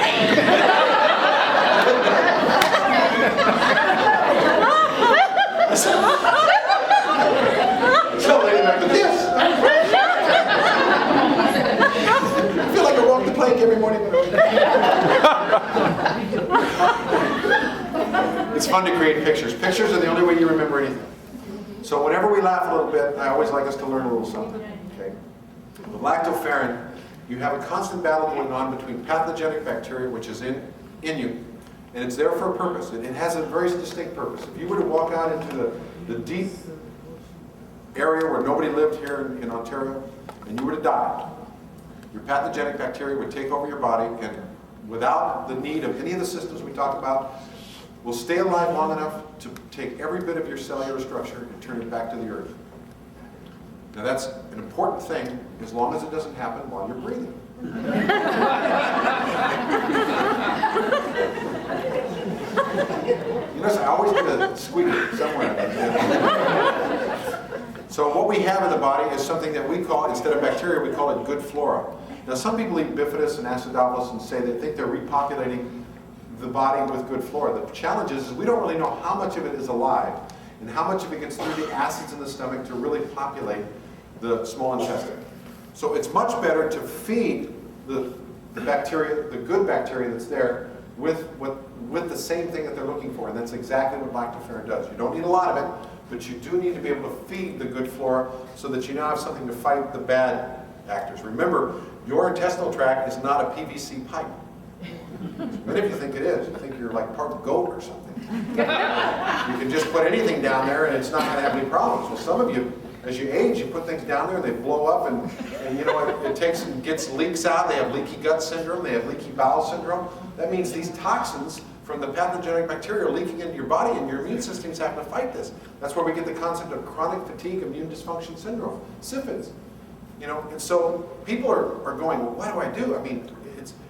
So lady back to this. I feel like I walk the plank every morning. It's fun to create pictures. Pictures are the only way you remember anything. So whenever we laugh a little bit, I always like us to learn a little something. Okay? With lactoferrin, you have a constant battle going on between pathogenic bacteria, which is in you, and it's there for a purpose. It has a very distinct purpose. If you were to walk out into the deep area where nobody lived here in Ontario, and you were to die, your pathogenic bacteria would take over your body, and without the need of any of the systems we talked about, will stay alive long enough to take every bit of your cellular structure and turn it back to the earth. Now that's an important thing as long as it doesn't happen while you're breathing. You notice I always get a squeaky somewhere. So what we have in the body is something that we call, instead of bacteria, we call it good flora. Now some people eat bifidus and acidophilus and say they think they're repopulating the body with good flora. The challenge is we don't really know how much of it is alive and how much of it gets through the acids in the stomach to really populate the small intestine. So it's much better to feed the bacteria, the good bacteria that's there, with the same thing that they're looking for, and that's exactly what lactoferrin does. You don't need a lot of it, but you do need to be able to feed the good flora so that you now have something to fight the bad actors. Remember, your intestinal tract is not a PVC pipe. Many of you think it is. You think you're like part goat or something. You can just put anything down there and it's not going to have any problems. Well, some of you, as you age, you put things down there and they blow up, and you know, it takes and gets leaks out. They have leaky gut syndrome. They have leaky bowel syndrome. That means these toxins from the pathogenic bacteria are leaking into your body, and your immune system's having to fight this. That's where we get the concept of chronic fatigue immune dysfunction syndrome, SIFIDS. You know, and so people are going, well, what do I do? I mean,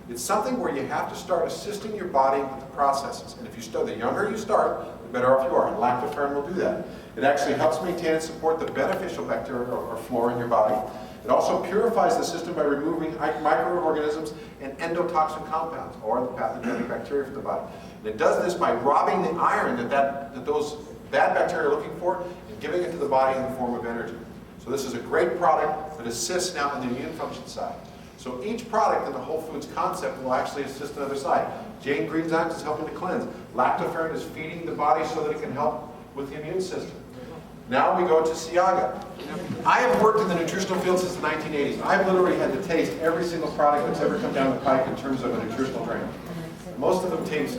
it's something where you have to start assisting your body with the processes. And if you start, the younger you start, the better off you are. And lactoferrin will do that. It actually helps maintain and support the beneficial bacteria or flora in your body. It also purifies the system by removing microorganisms and endotoxin compounds, or the pathogenic bacteria from the body. And it does this by robbing the iron that those bad bacteria are looking for and giving it to the body in the form of energy. So this is a great product that assists now on the immune function side. So each product in the whole foods concept will actually assist another side. Jane Greenzymes is helping to cleanse. Lactoferrin is feeding the body so that it can help with the immune system. Now we go to Siaga. I have worked in the nutritional field since the 1980s. I've literally had to taste every single product that's ever come down the pike in terms of a nutritional drink. Most of them taste,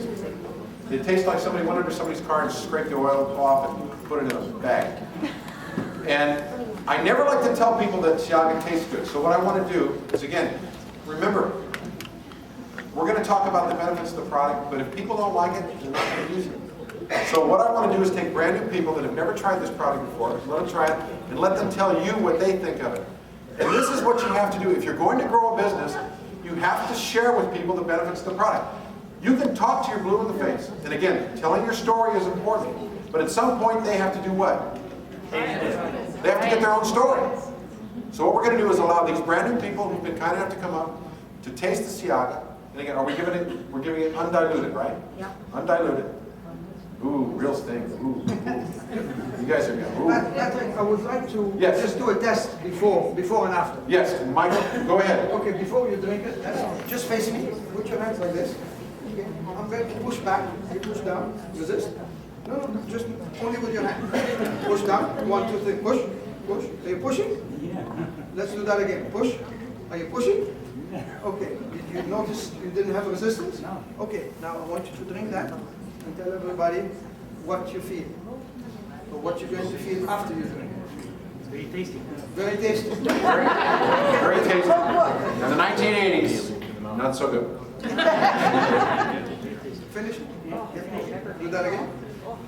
they taste like somebody went under somebody's car and scraped the oil off and put it in a bag. And I never like to tell people that Siaga tastes good. So what I want to do is, again, remember, we're going to talk about the benefits of the product, but if people don't like it, they're not going to use it. So what I want to do is take brand new people that have never tried this product before, let them try it, and let them tell you what they think of it. And this is what you have to do. If you're going to grow a business, you have to share with people the benefits of the product. You can talk to your blue in the face. And again, telling your story is important. But at some point, they have to do what? They have to get their own story. So what we're going to do is allow these brand new people who've been kind enough to come up to taste the Siaga. And again, we're giving it undiluted, right? Yeah. Undiluted. Ooh, real sting. Ooh, ooh. You guys are good. Ooh. Patrick, I would like to Yes. just do a test before and after. Yes, Michael, go ahead. Okay, before you drink it, just face me. Put your hands like this. Okay. I'm going to push back. You push down. Resist. No, just only with your hand. Push down. 1, 2, 3. Push. Push. Are you pushing? Yeah. Let's do that again. Push. Are you pushing? Okay. Did you notice you didn't have resistance? No. Okay. Now I want you to drink that and tell everybody what you feel, or what you're going to feel after you drink it. It's very tasty. Very tasty. Very tasty. In the 1980s, not so good. Finish it? Yeah. Do that again. On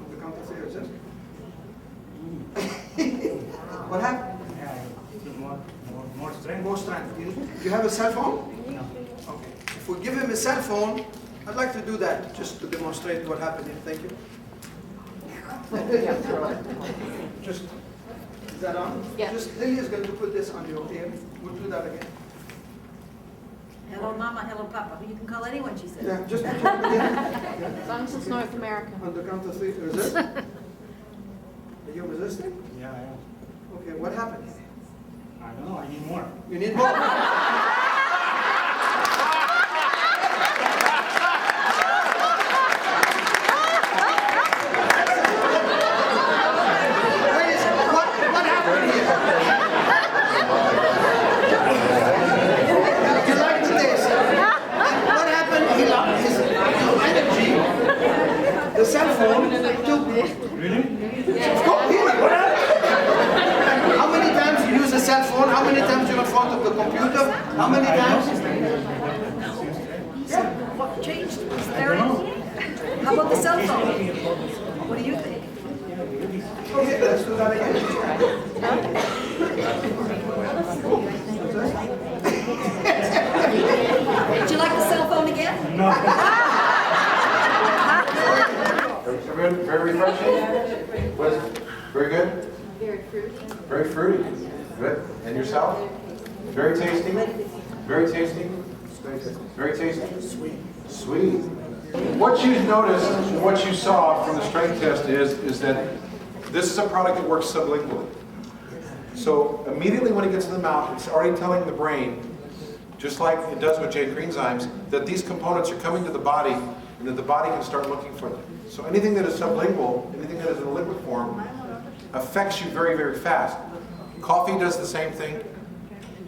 the count of 3, resist. What happened? More strength. More strength. You have a cell phone? No. Okay. If we give him a cell phone, I'd like to do that just to demonstrate what happened here. Thank you. Just, is that on? Yeah. Just, Lily is going to put this on your ear. We'll do that again. Hello, Mama. Hello, Papa. You can call anyone, she said. Yeah, just put your ear. As long as it's North America. On the count of 3, resist. Are you resisting? Yeah, I am. Okay, what happened? I don't know. I need more. You need more? What happened here? You like the taste? What happened? He lost his energy. The cell phone took. Really? Of course, really. What happened? How many times you use a cell phone? How many times you're in front of the computer? How many times? What changed? Was there any? How about the cell phone? What do you think? Okay, let's do that again. Did you like the cell phone again? No. Everyone, very refreshing? Was it very good? Very fruity. Very fruity. Good. And yourself? Very tasty? Very tasty? Very tasty? Sweet. Sweet. What you noticed, what you saw from the strength test is that this is a product that works sublingually. So immediately when it gets in the mouth, it's already telling the brain, just like it does with J. enzymes, that these components are coming to the body and that the body can start looking for them. So anything that is sublingual, anything that is in a liquid form, affects you very, very fast. Coffee does the same thing,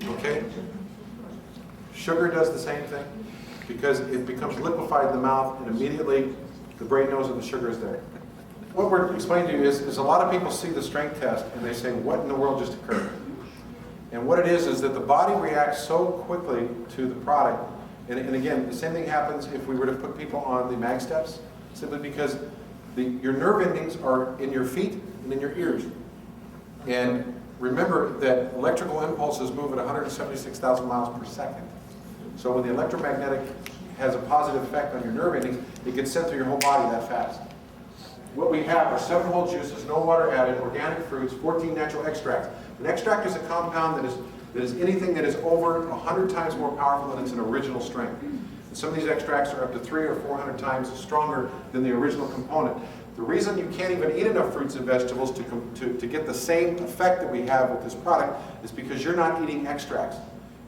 okay? Sugar does the same thing, because it becomes liquefied in the mouth and immediately the brain knows that the sugar is there. What we're explaining to you is a lot of people see the strength test and they say, what in the world just occurred? And what it is that the body reacts so quickly to the product. And again, the same thing happens if we were to put people on the mag steps, simply because your nerve endings are in your feet and in your ears. And remember that electrical impulses move at 176,000 miles per second. So when the electromagnetic has a positive effect on your nerve endings, it gets sent through your whole body that fast. What we have are 7 whole juices, no water added, organic fruits, 14 natural extracts. An extract is a compound that is anything that is over 100 times more powerful than its original strength. And some of these extracts are up to 300 or 400 times stronger than the original component. The reason you can't even eat enough fruits and vegetables to get the same effect that we have with this product is because you're not eating extracts.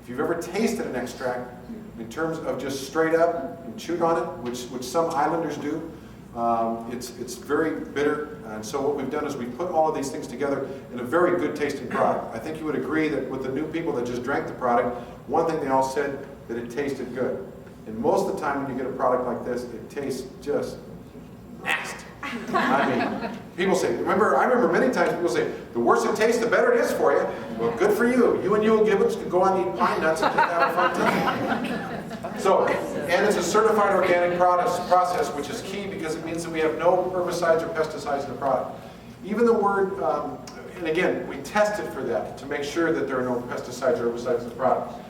If you've ever tasted an extract, in terms of just straight up and chewed on it, which some islanders do, it's very bitter. And so what we've done is we put all of these things together in a very good tasting product. I think you would agree that with the new people that just drank the product, one thing they all said, that it tasted good. And most of the time when you get a product like this, it tastes just nasty. I mean, people say, I remember many times people say, the worse it tastes, the better it is for you. Well, good for you. You and Ewell Gibbons can go on and eat pine nuts and just have a fun time. So, and it's a certified organic process, which is key because it means that we have no herbicides or pesticides in the product. Even the word, and again, we tested for that to make sure that there are no pesticides or herbicides in the product.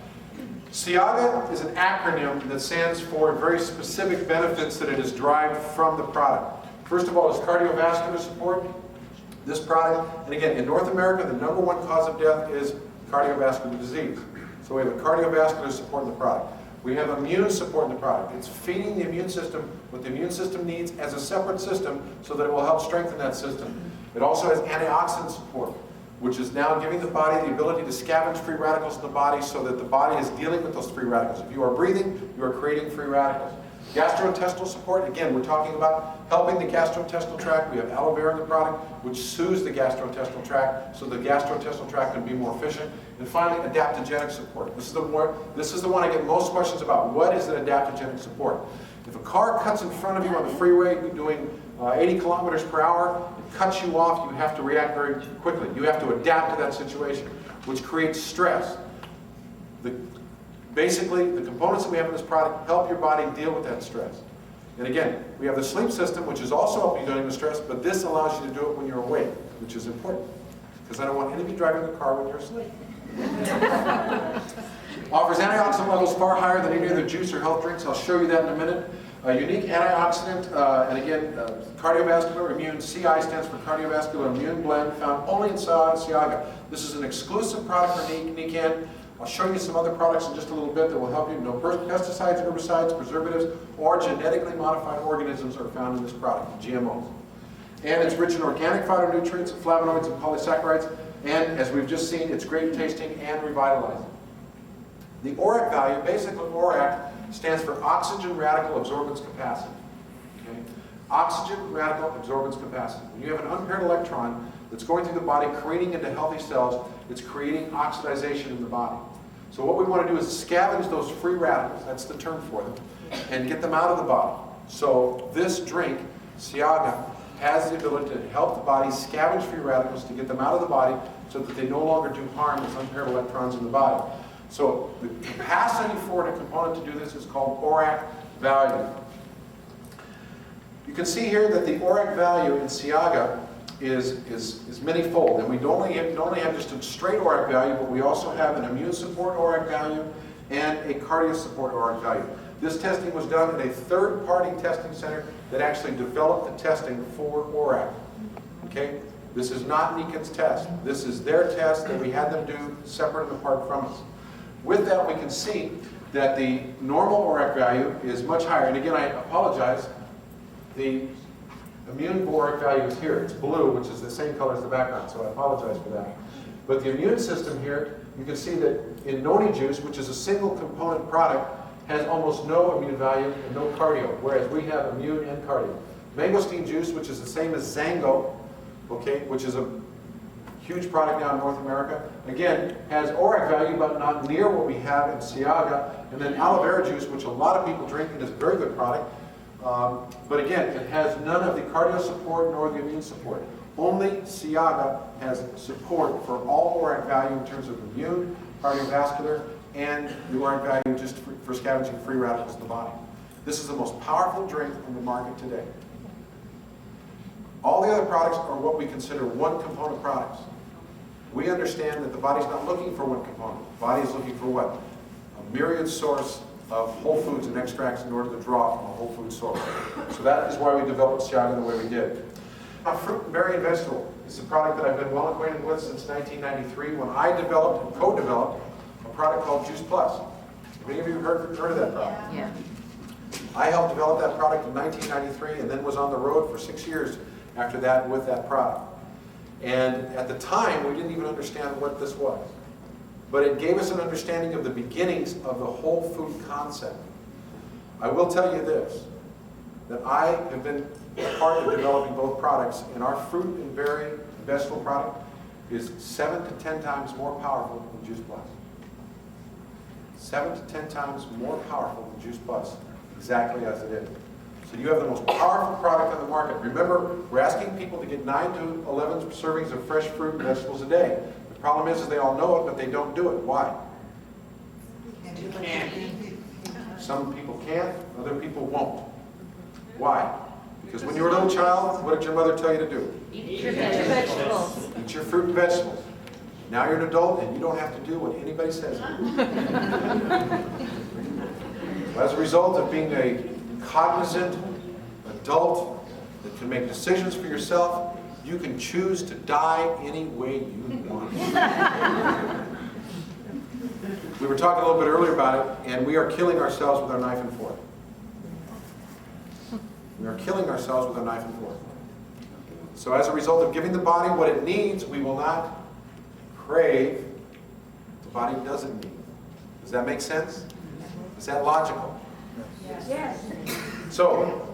SIAGA is an acronym that stands for very specific benefits that it is derived from the product. First of all, is cardiovascular support. This product, and again, in North America, the #1 cause of death is cardiovascular disease. So we have a cardiovascular support in the product. We have immune support in the product. It's feeding the immune system what the immune system needs as a separate system so that it will help strengthen that system. It also has antioxidant support, which is now giving the body the ability to scavenge free radicals in the body so that the body is dealing with those free radicals. If you are breathing, you are creating free radicals. Gastrointestinal support, again, we're talking about helping the gastrointestinal tract. We have aloe vera in the product, which soothes the gastrointestinal tract so the gastrointestinal tract can be more efficient. And finally, adaptogenic support. This is the one I get most questions about. What is an adaptogenic support? If a car cuts in front of you on the freeway doing 80 kilometers per hour, it cuts you off, you have to react very quickly. You have to adapt to that situation, which creates stress. Basically, the components that we have in this product help your body deal with that stress. And again, we have the sleep system, which is also helping you deal with stress, but this allows you to do it when you're awake, which is important. Because I don't want any of you driving the car when you're asleep. Offers antioxidant levels far higher than any other juice or health drinks. I'll show you that in a minute. A unique antioxidant, and again, cardiovascular immune. CI stands for cardiovascular immune blend, found only in SIAGA. This is an exclusive product for Nikken. I'll show you some other products in just a little bit that will help you. No pesticides, herbicides, preservatives, or genetically modified organisms are found in this product, GMOs. And it's rich in organic phytonutrients, flavonoids, and polysaccharides. And as we've just seen, it's great tasting and revitalizing. The ORAC value, basically ORAC, stands for oxygen radical absorbance capacity. Okay? Oxygen radical absorbance capacity. When you have an unpaired electron that's going through the body, careening into healthy cells, it's creating oxidization in the body. So what we want to do is scavenge those free radicals, that's the term for them, and get them out of the body. So this drink, SIAGA, has the ability to help the body scavenge free radicals to get them out of the body so that they no longer do harm as unpaired electrons in the body. So the capacity for a component to do this is called ORAC value. You can see here that the ORAC value in SIAGA is many-fold, and we don't only have just a straight ORAC value, but we also have an immune support ORAC value and a cardio support ORAC value. This testing was done at a third-party testing center that actually developed the testing for ORAC. Okay? This is not Nikken's test. This is their test that we had them do separate and apart from us. With that, we can see that the normal ORAC value is much higher. And again, I apologize. The immune ORAC value is here. It's blue, which is the same color as the background, so I apologize for that. But the immune system here, you can see that in noni juice, which is a single component product, has almost no immune value and no cardio, whereas we have immune and cardio. Mangosteen juice, which is the same as Zango, okay, which is a huge product now in North America, again, has ORAC value, but not near what we have in Siaga. And then aloe vera juice, which a lot of people drink and is a very good product. But again, it has none of the cardio support nor the immune support. Only Siaga has support for all ORAC value in terms of immune, cardiovascular, and the ORAC value just for scavenging free radicals in the body. This is the most powerful drink on the market today. All the other products are what we consider one component products. We understand that the body's not looking for one component. The body is looking for what? A myriad source of whole foods and extracts in order to draw from a whole food source. So that is why we developed Siaga the way we did. Now, fruit and berry and vegetable is a product that I've been well acquainted with since 1993 when I developed and co-developed a product called Juice Plus. Have any of you heard of that product? Yeah. I helped develop that product in 1993 and then was on the road for 6 years after that with that product. And at the time, we didn't even understand what this was. But it gave us an understanding of the beginnings of the whole food concept. I will tell you this, that I have been a part of developing both products, and our fruit and berry and vegetable product is 7 to 10 times more powerful than Juice Plus. 7 to 10 times more powerful than Juice Plus, exactly as it is. So you have the most powerful product on the market. Remember, we're asking people to get 9 to 11 servings of fresh fruit and vegetables a day. The problem is they all know it, but they don't do it. Why? Some people can, other people won't. Why? Because when you were a little child, what did your mother tell you to do? Eat your vegetables. Eat your fruit and vegetables. Now you're an adult and you don't have to do what anybody says. As a result of being a cognizant adult that can make decisions for yourself, you can choose to die any way you want. We were talking a little bit earlier about it, and we are killing ourselves with our knife and fork. We are killing ourselves with our knife and fork. So as a result of giving the body what it needs, we will not crave what the body doesn't need. Does that make sense? Is that logical? Yes. So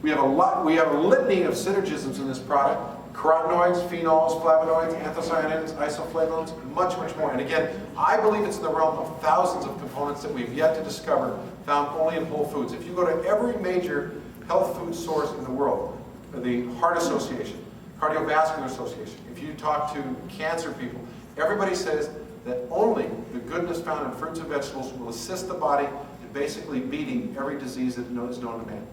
we have a litany of synergisms in this product. Carotenoids, phenols, flavonoids, anthocyanins, isoflavones, much, much more. And again, I believe it's in the realm of thousands of components that we've yet to discover, found only in whole foods. If you go to every major health food source in the world, the Heart Association, Cardiovascular Association, if you talk to cancer people, everybody says that only the goodness found in fruits and vegetables will assist the body in basically beating every disease that is known to man.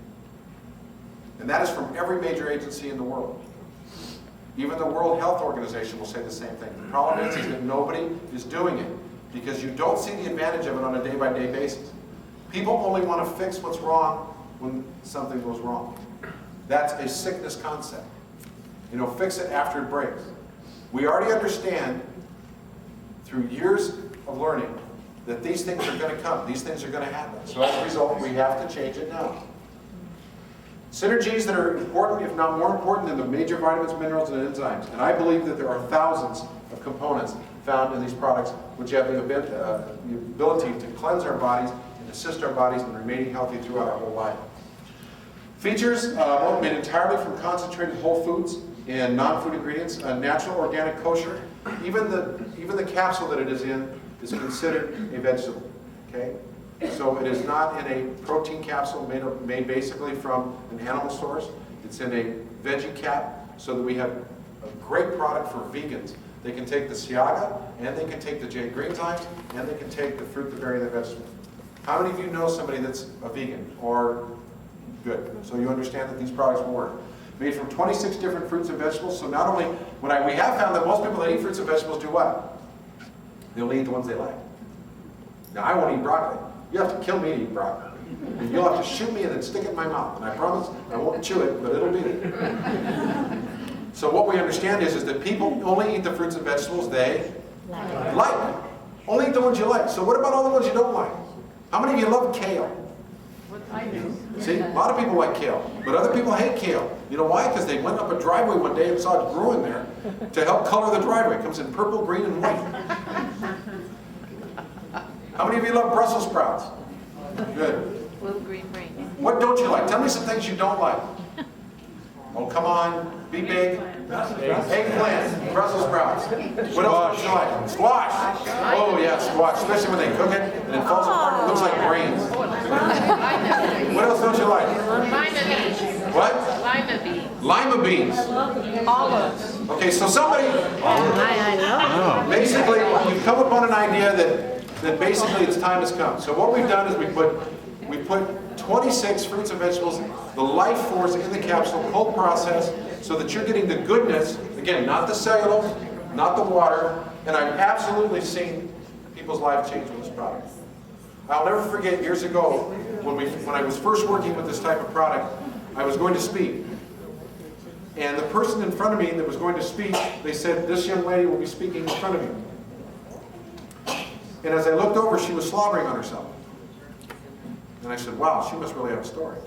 And that is from every major agency in the world. Even the World Health Organization will say the same thing. The problem is that nobody is doing it because you don't see the advantage of it on a day-by-day basis. People only want to fix what's wrong when something goes wrong. That's a sickness concept. You know, fix it after it breaks. We already understand through years of learning that these things are going to come. These things are going to happen. So as a result, we have to change it now. Synergies that are important, if not more important, than the major vitamins, minerals, and enzymes. And I believe that there are thousands of components found in these products which have the ability to cleanse our bodies and assist our bodies in remaining healthy throughout our whole life. Features made entirely from concentrated whole foods and non-food ingredients, natural, organic, kosher. Even the capsule that it is in is considered a vegetable. Okay? So it is not in a protein capsule made basically from an animal source. It's in a veggie cap so that we have a great product for vegans. They can take the Siaga, and they can take the jade green enzymes, and they can take the fruit, the berry, and the vegetable. How many of you know somebody that's a vegan or good? So you understand that these products will work. Made from 26 different fruits and vegetables. So not only, we have found that most people that eat fruits and vegetables do what? They'll eat the ones they like. Now I won't eat broccoli. You have to kill me to eat broccoli. And you'll have to shoot me and then stick it in my mouth. And I promise I won't chew it, but it'll beat it. So what we understand is that people only eat the fruits and vegetables they like. Only eat the ones you like. So what about all the ones you don't like? How many of you love kale? I do. See, a lot of people like kale, but other people hate kale. You know why? Because they went up a driveway one day and saw it growing there, to help color the driveway. It comes in purple, green, and white. How many of you love Brussels sprouts? Good. Blue, green, green. What don't you like? Tell me some things you don't like. Oh, come on. Be big. Eggplant, Brussels sprouts. What else don't you like? Squash. Oh, yeah, squash. Especially when they cook it and it falls apart and it looks like brains. What else don't you like? Lima beans. What? Lima beans. Lima beans. Olives. Okay, so somebody, I know. basically, you've come upon an idea that basically its time has come. So what we've done is we put 26 fruits and vegetables, the life force in the capsule, cold process, so that you're getting the goodness, again, not the cellulose, not the water, and I've absolutely seen people's lives change with this product. I'll never forget years ago, when I was first working with this type of product, I was going to speak. And the person in front of me that was going to speak, they said, this young lady will be speaking in front of you. And as I looked over, she was slobbering on herself. And I said, wow, she must really have a story.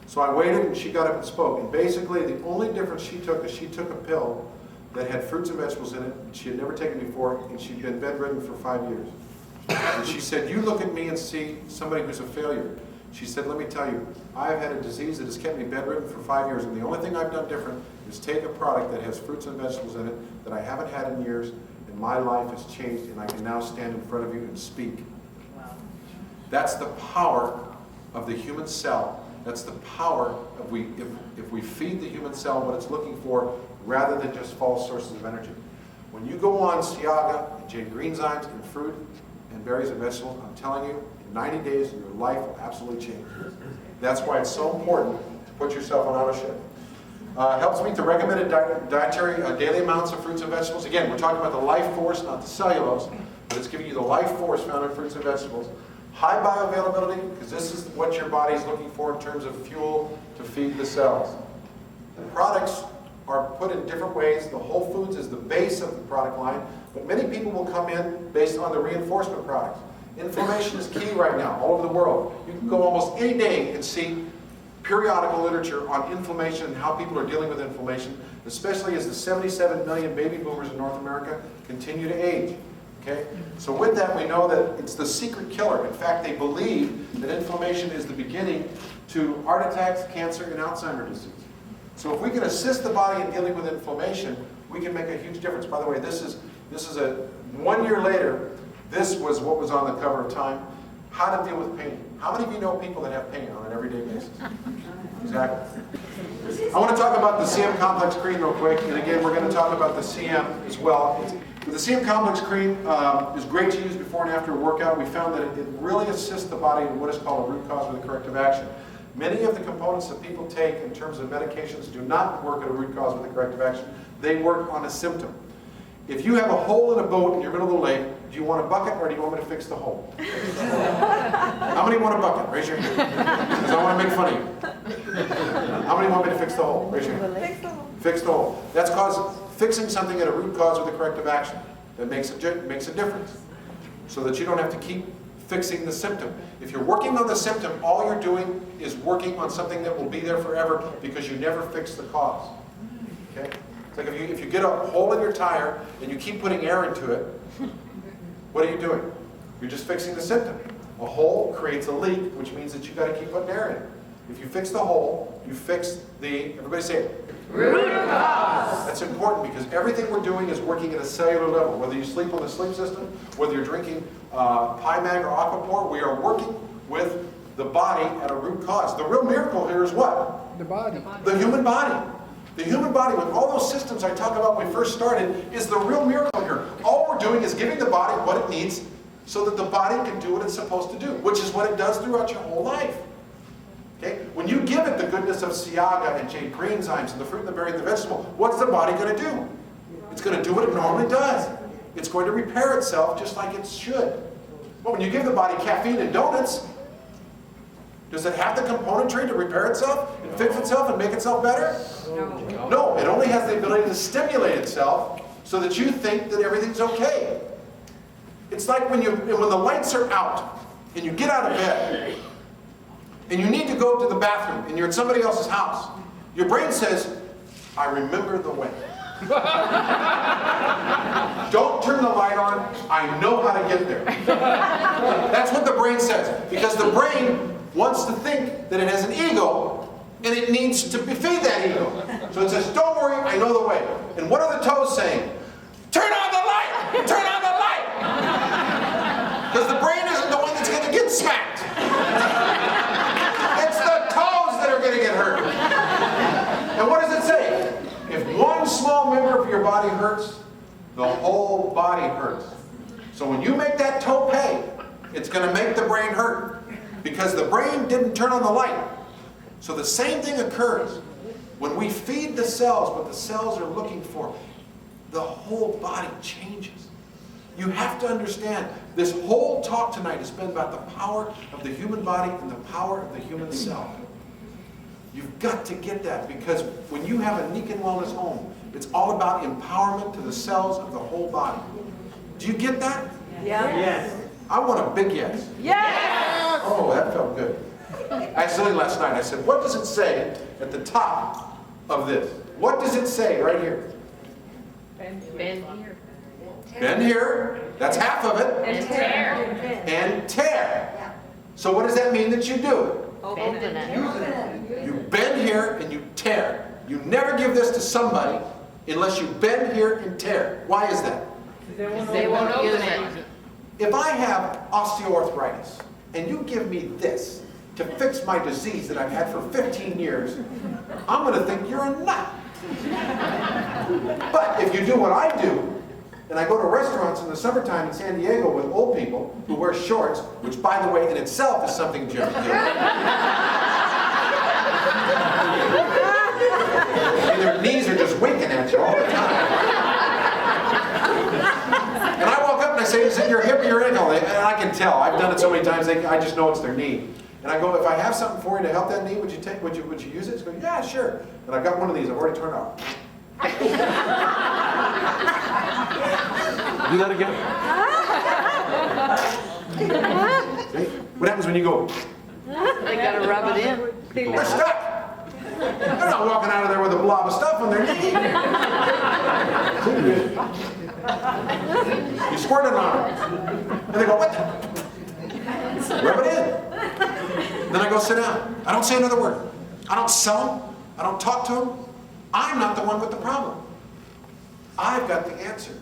So I waited and she got up and spoke. And basically the only difference she took is she took a pill that had fruits and vegetables in it she had never taken before, and she'd been bedridden for 5 years. And she said, you look at me and see somebody who's a failure. She said, let me tell you, I've had a disease that has kept me bedridden for 5 years, and the only thing I've done different is take a product that has fruits and vegetables in it that I haven't had in years, and my life has changed, and I can now stand in front of you and speak. That's the power of the human cell. That's the power of if we feed the human cell what it's looking for, rather than just false sources of energy. When you go on Siaga and Jade Greenzymes and fruit and berries and vegetables, I'm telling you, in 90 days, your life will absolutely change. That's why it's so important to put yourself on Autoship. Helps meet the recommended dietary daily amounts of fruits and vegetables. Again, we're talking about the life force, not the cellulose, but it's giving you the life force found in fruits and vegetables. High bioavailability, because this is what your body is looking for in terms of fuel to feed the cells. The products are put in different ways. The Whole Foods is the base of the product line, but many people will come in based on the reinforcement products. Inflammation is key right now, all over the world. You can go almost any day and see periodical literature on inflammation and how people are dealing with inflammation, especially as the 77 million baby boomers in North America continue to age. Okay? So with that, we know that it's the secret killer. In fact, they believe that inflammation is the beginning to heart attacks, cancer, and Alzheimer's disease. So if we can assist the body in dealing with inflammation, we can make a huge difference. By the way, this is 1 year later, this was what was on the cover of Time, how to deal with pain. How many of you know people that have pain on an everyday basis? Exactly. I want to talk about the CM Complex Cream real quick, and again, we're going to talk about the CM as well. The CM Complex Cream is great to use before and after a workout. We found that it really assists the body in what is called a root cause with a corrective action. Many of the components that people take in terms of medications do not work at a root cause with a corrective action. They work on a symptom. If you have a hole in a boat in your middle of the lake, do you want a bucket or do you want me to fix the hole? How many want a bucket? Raise your hand. Because I want to make fun of you. How many want me to fix the hole? Raise your hand. Fix the hole. That's fixing something at a root cause with a corrective action. That makes a difference. So that you don't have to keep fixing the symptom. If you're working on the symptom, all you're doing is working on something that will be there forever because you never fix the cause. Okay? It's like if you get a hole in your tire and you keep putting air into it, what are you doing? You're just fixing the symptom. A hole creates a leak, which means that you've got to keep putting air in. If you fix the hole, you fix the, everybody say it, root cause. That's important because everything we're doing is working at a cellular level. Whether you sleep on the sleep system, whether you're drinking Pymag or Aquapor, we are working with the body at a root cause. The real miracle here is what? The body. The human body. The human body, with all those systems I talked about when we first started, is the real miracle here. All we're doing is giving the body what it needs so that the body can do what it's supposed to do, which is what it does throughout your whole life. Okay? When you give it the goodness of Siaga and Jade Greenzymes and the fruit and the berry and the vegetable, what's the body going to do? It's going to do what it normally does. It's going to repair itself just like it should. But when you give the body caffeine and donuts, does it have the componentry to repair itself and fix itself and make itself better? No, it only has the ability to stimulate itself so that you think that everything's okay. It's like when the lights are out and you get out of bed and you need to go to the bathroom and you're at somebody else's house. Your brain says, I remember the way. Don't turn the light on. I know how to get there. That's what the brain says. Because the brain wants to think that it has an ego, and it needs to feed that ego. So it says, don't worry, I know the way. And what are the toes saying? Turn on the light! Turn on the light! Because the brain isn't the one that's going to get smacked. It's the toes that are going to get hurt. And what does it say? If one small member of your body hurts, the whole body hurts. So when you make that toe pay, it's going to make the brain hurt. Because the brain didn't turn on the light. So the same thing occurs when we feed the cells what the cells are looking for. The whole body changes. You have to understand, this whole talk tonight has been about the power of the human body and the power of the human cell. You've got to get that, because when you have a Nikken Wellness home, it's all about empowerment to the cells of the whole body. Do you get that? Yeah. Yes. I want a big yes. Yes! Oh, that felt good. I asked Lily last night, I said, what does it say at the top of this? What does it say right here? Bend here. Bend here. That's half of it. And tear. And tear. So what does that mean that you do? Bend it. You bend here and you tear. You never give this to somebody unless you bend here and tear. Why is that? They won't use it. If I have osteoarthritis and you give me this to fix my disease that I've had for 15 years, I'm going to think you're a nut. But if you do what I do, and I go to restaurants in the summertime in San Diego with old people who wear shorts, which by the way in itself is something Jim did. And their knees are just winking at you all the time. And I walk up and I say, is it your hip or your ankle? And I can tell. I've done it so many times, I just know it's their knee. And I go, if I have something for you to help that knee, would you use it? She goes, yeah, sure. And I've got one of these. I've already turned off. Do that again. See? What happens when you go, They gotta rub it in. they're stuck. They're not walking out of there with a blob of stuff on their knee. You squirt it on them. And they go, what the? Rub it in. Then I go sit down. I don't say another word. I don't sell them. I don't talk to them. I'm not the one with the problem. I've got the answer.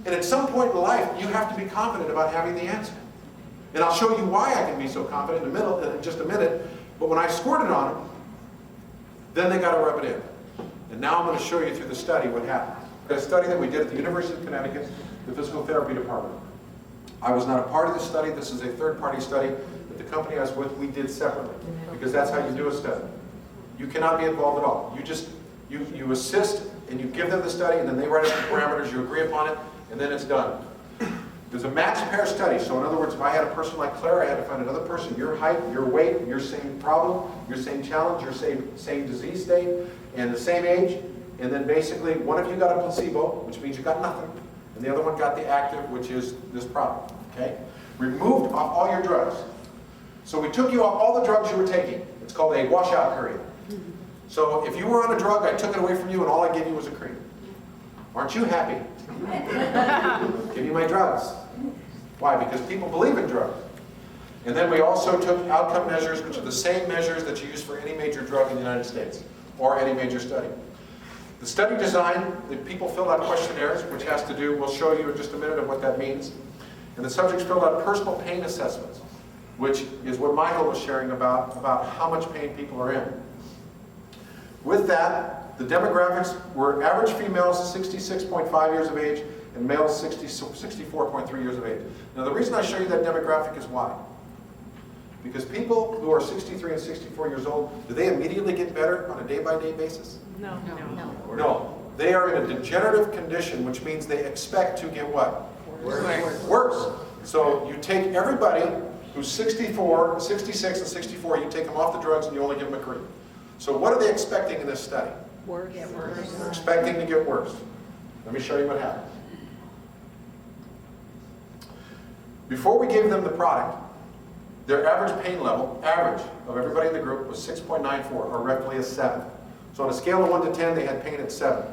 And at some point in life, you have to be confident about having the answer. And I'll show you why I can be so confident in just a minute. But when I squirted on them, then they got to rub it in. And now I'm going to show you through the study what happened. A study that we did at the University of Connecticut, the physical therapy department. I was not a part of this study. This is a third-party study that the company I was with, we did separately. Because that's how you do a study. You cannot be involved at all. You assist and you give them the study, and then they write up the parameters, you agree upon it, and then it's done. There's a matched pair study. So in other words, if I had a person like Claire, I had to find another person, your height, your weight, your same problem, your same challenge, your same disease state, and the same age. And then basically, one of you got a placebo, which means you got nothing. And the other one got the active, which is this problem. Okay? Removed off all your drugs. So we took you off all the drugs you were taking. It's called a washout period. So if you were on a drug, I took it away from you and all I gave you was a cream. Aren't you happy? Give me my drugs. Why? Because people believe in drugs. And then we also took outcome measures, which are the same measures that you use for any major drug in the United States, or any major study. The study design, the people filled out questionnaires, which has to do, we'll show you in just a minute of what that means. And the subjects filled out personal pain assessments, which is what Michael was sharing about how much pain people are in. With that, the demographics were average females 66.5 years of age and males 64.3 years of age. Now the reason I show you that demographic is why? Because people who are 63 and 64 years old, do they immediately get better on a day-by-day basis? No. No. They are in a degenerative condition, which means they expect to get what? Worse. So you take everybody who's 64, 66, and 64, you take them off the drugs and you only give them a cream. So what are they expecting in this study? Worse. They're expecting to get worse. Let me show you what happened. Before we gave them the product, their average pain level, average of everybody in the group, was 6.94, or roughly a 7. So on a scale of 1 to 10, they had pain at 7.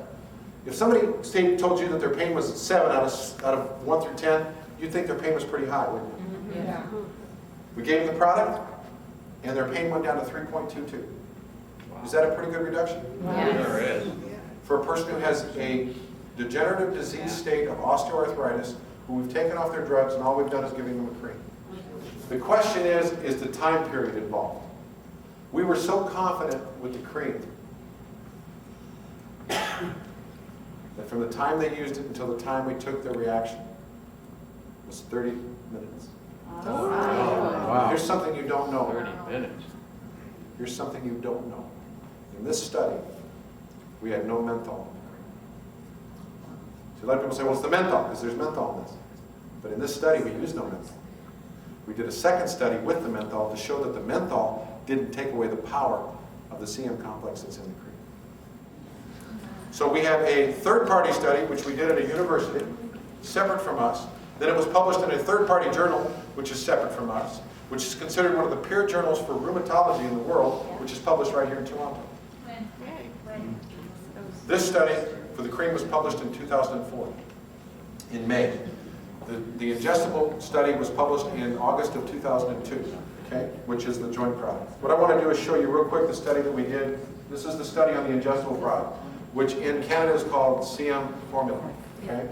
If somebody told you that their pain was 7 out of 1 through 10, you'd think their pain was pretty high, wouldn't you? Yeah. We gave them the product, and their pain went down to 3.22. Is that a pretty good reduction? There is. For a person who has a degenerative disease state of osteoarthritis, who we've taken off their drugs, and all we've done is giving them a cream. The question is the time period involved? We were so confident with the cream that from the time they used it until the time we took their reaction was 30 minutes. Wow. Here's something you don't know. 30 minutes. Here's something you don't know. In this study, we had no menthol. So a lot of people say, well, it's the menthol, because there's menthol in this. But in this study, we used no menthol. We did a second study with the menthol to show that the menthol didn't take away the power of the CM complex that's in the cream. So we have a third-party study, which we did at a university, separate from us. Then it was published in a third-party journal, which is separate from us, which is considered one of the peer journals for rheumatology in the world, which is published right here in Toronto. This study for the cream was published in 2004, in May. The ingestible study was published in August of 2002, okay, which is the joint product. What I want to do is show you real quick the study that we did. This is the study on the ingestible product, which in Canada is called CM formula, okay?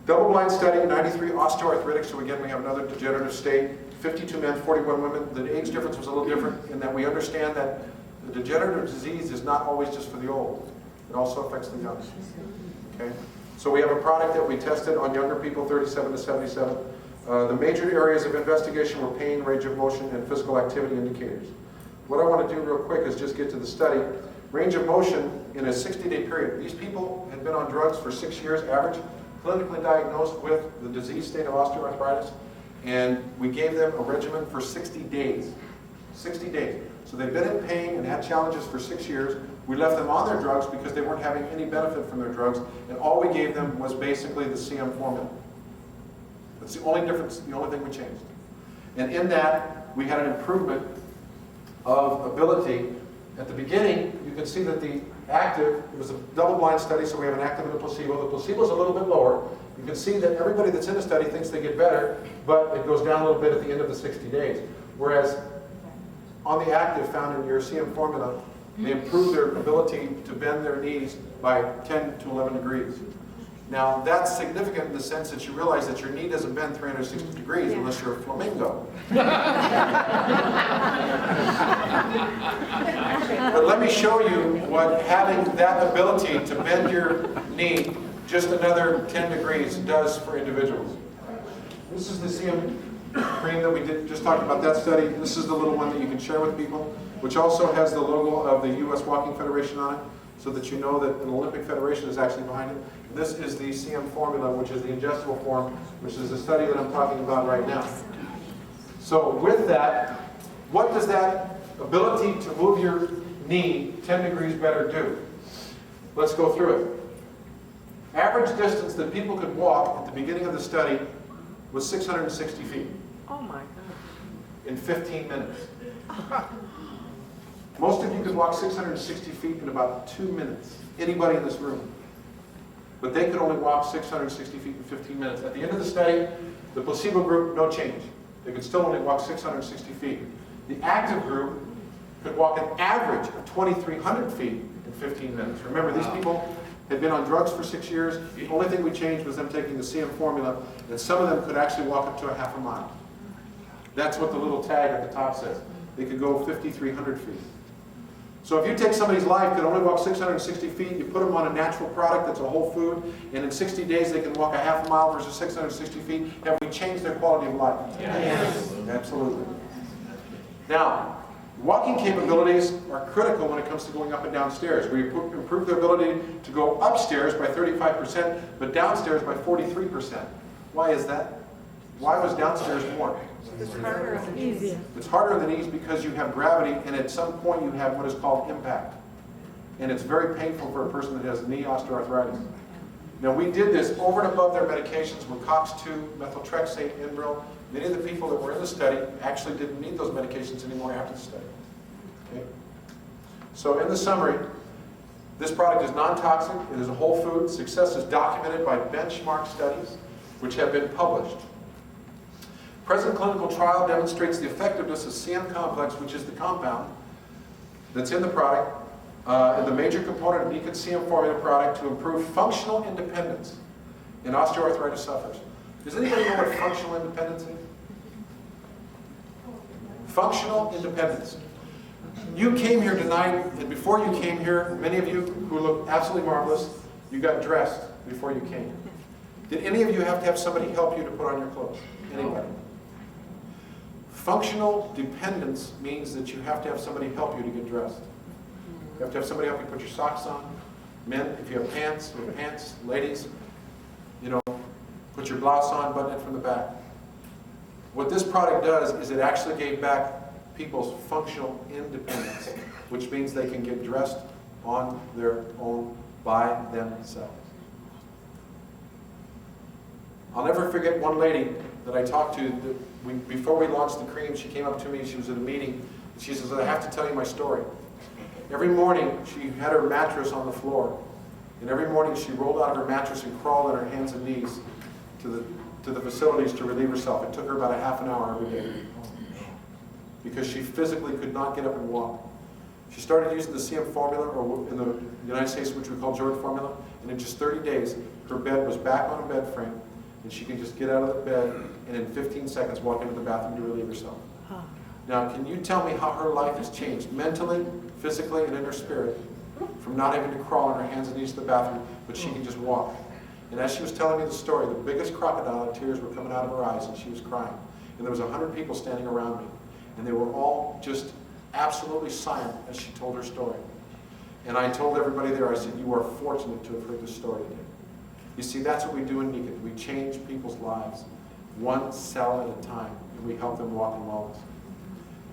Double-blind study, 93 osteoarthritic, so again we have another degenerative state, 52 men, 41 women. The age difference was a little different in that we understand that the degenerative disease is not always just for the old. It also affects the young, okay? So we have a product that we tested on younger people, 37 to 77. The major areas of investigation were pain, range of motion, and physical activity indicators. What I want to do real quick is just get to the study. Range of motion in a 60-day period. These people had been on drugs for 6 years average, clinically diagnosed with the disease state of osteoarthritis, and we gave them a regimen for 60 days. 60 days. So they've been in pain and had challenges for 6 years. We left them on their drugs because they weren't having any benefit from their drugs, and all we gave them was basically the CM formula. That's the only difference, the only thing we changed. And in that, we had an improvement of ability. At the beginning, you can see that the active, it was a double-blind study, so we have an active and a placebo. The placebo is a little bit lower. You can see that everybody that's in the study thinks they get better, but it goes down a little bit at the end of the 60 days. Whereas on the active found in your CM formula, they improve their ability to bend their knees by 10 to 11 degrees. Now, that's significant in the sense that you realize that your knee doesn't bend 360 degrees unless you're a flamingo. But let me show you what having that ability to bend your knee just another 10 degrees does for individuals. This is the CM cream that we just talked about that study. This is the little one that you can share with people, which also has the logo of the U.S. Walking Federation on it, so that you know that an Olympic Federation is actually behind it. And this is the CM formula, which is the ingestible form, which is the study that I'm talking about right now. So with that, what does that ability to move your knee 10 degrees better do? Let's go through it. Average distance that people could walk at the beginning of the study was 660 feet. Oh my God. In 15 minutes. Most of you could walk 660 feet in about 2 minutes. Anybody in this room. But they could only walk 660 feet in 15 minutes. At the end of the study, the placebo group, no change. They could still only walk 660 feet. The active group could walk an average of 2,300 feet in 15 minutes. Remember, these people had been on drugs for 6 years. The only thing we changed was them taking the CM formula, and some of them could actually walk up to a half a mile. That's what the little tag at the top says. They could go 5,300 feet. So if you take somebody's life, could only walk 660 feet, you put them on a natural product that's a whole food, and in 60 days they can walk a half a mile versus 660 feet, have we changed their quality of life? Yes. Absolutely. Now, walking capabilities are critical when it comes to going up and down stairs. We improve their ability to go upstairs by 35%, but downstairs by 43%. Why is that? Why was downstairs more? It's harder and easier. It's harder in the knees because you have gravity, and at some point you have what is called impact. And it's very painful for a person that has knee osteoarthritis. Now, we did this over and above their medications with COX-2, methotrexate, Enbrel. Many of the people that were in the study actually didn't need those medications anymore after the study. Okay? So in the summary, This product is non-toxic, it is a whole food. Success is documented by benchmark studies which have been published. Present clinical trial demonstrates the effectiveness of CM complex, which is the compound that's in the product, and the major component of Nikken CM formula product to improve functional independence in osteoarthritis sufferers. Does anybody know what functional independence is? Functional independence. You came here tonight, and before you came here, many of you who look absolutely marvelous, you got dressed before you came. Did any of you have to have somebody help you to put on your clothes? Anybody? Functional dependence means that you have to have somebody help you to get dressed. You have to have somebody help you put your socks on. Men, if you have pants, wear pants. Ladies, you know, put your blouse on, button it from the back. What this product does is it actually gave back people's functional independence, which means they can get dressed on their own by themselves. I'll never forget one lady that I talked to before we launched the cream. She came up to me, she was at a meeting, and she says, I have to tell you my story. Every morning she had her mattress on the floor, and every morning she rolled out of her mattress and crawled on her hands and knees to the facilities to relieve herself. It took her about a half an hour every day because she physically could not get up and walk. She started using the CM formula, or in the United States, which we call Jordan formula, and in just 30 days, her bed was back on a bed frame, and she could just get out of the bed and in 15 seconds walk into the bathroom to relieve herself. Now, can you tell me how her life has changed mentally, physically, and in her spirit from not having to crawl on her hands and knees to the bathroom, but she can just walk? And as she was telling me the story, the biggest crocodile tears were coming out of her eyes, and she was crying. And there was 100 people standing around me, and they were all just absolutely silent as she told her story. And I told everybody there, I said, you are fortunate to have heard this story today. You see, that's what we do in Nikken. We change people's lives, one cell at a time, and we help them walk in wellness.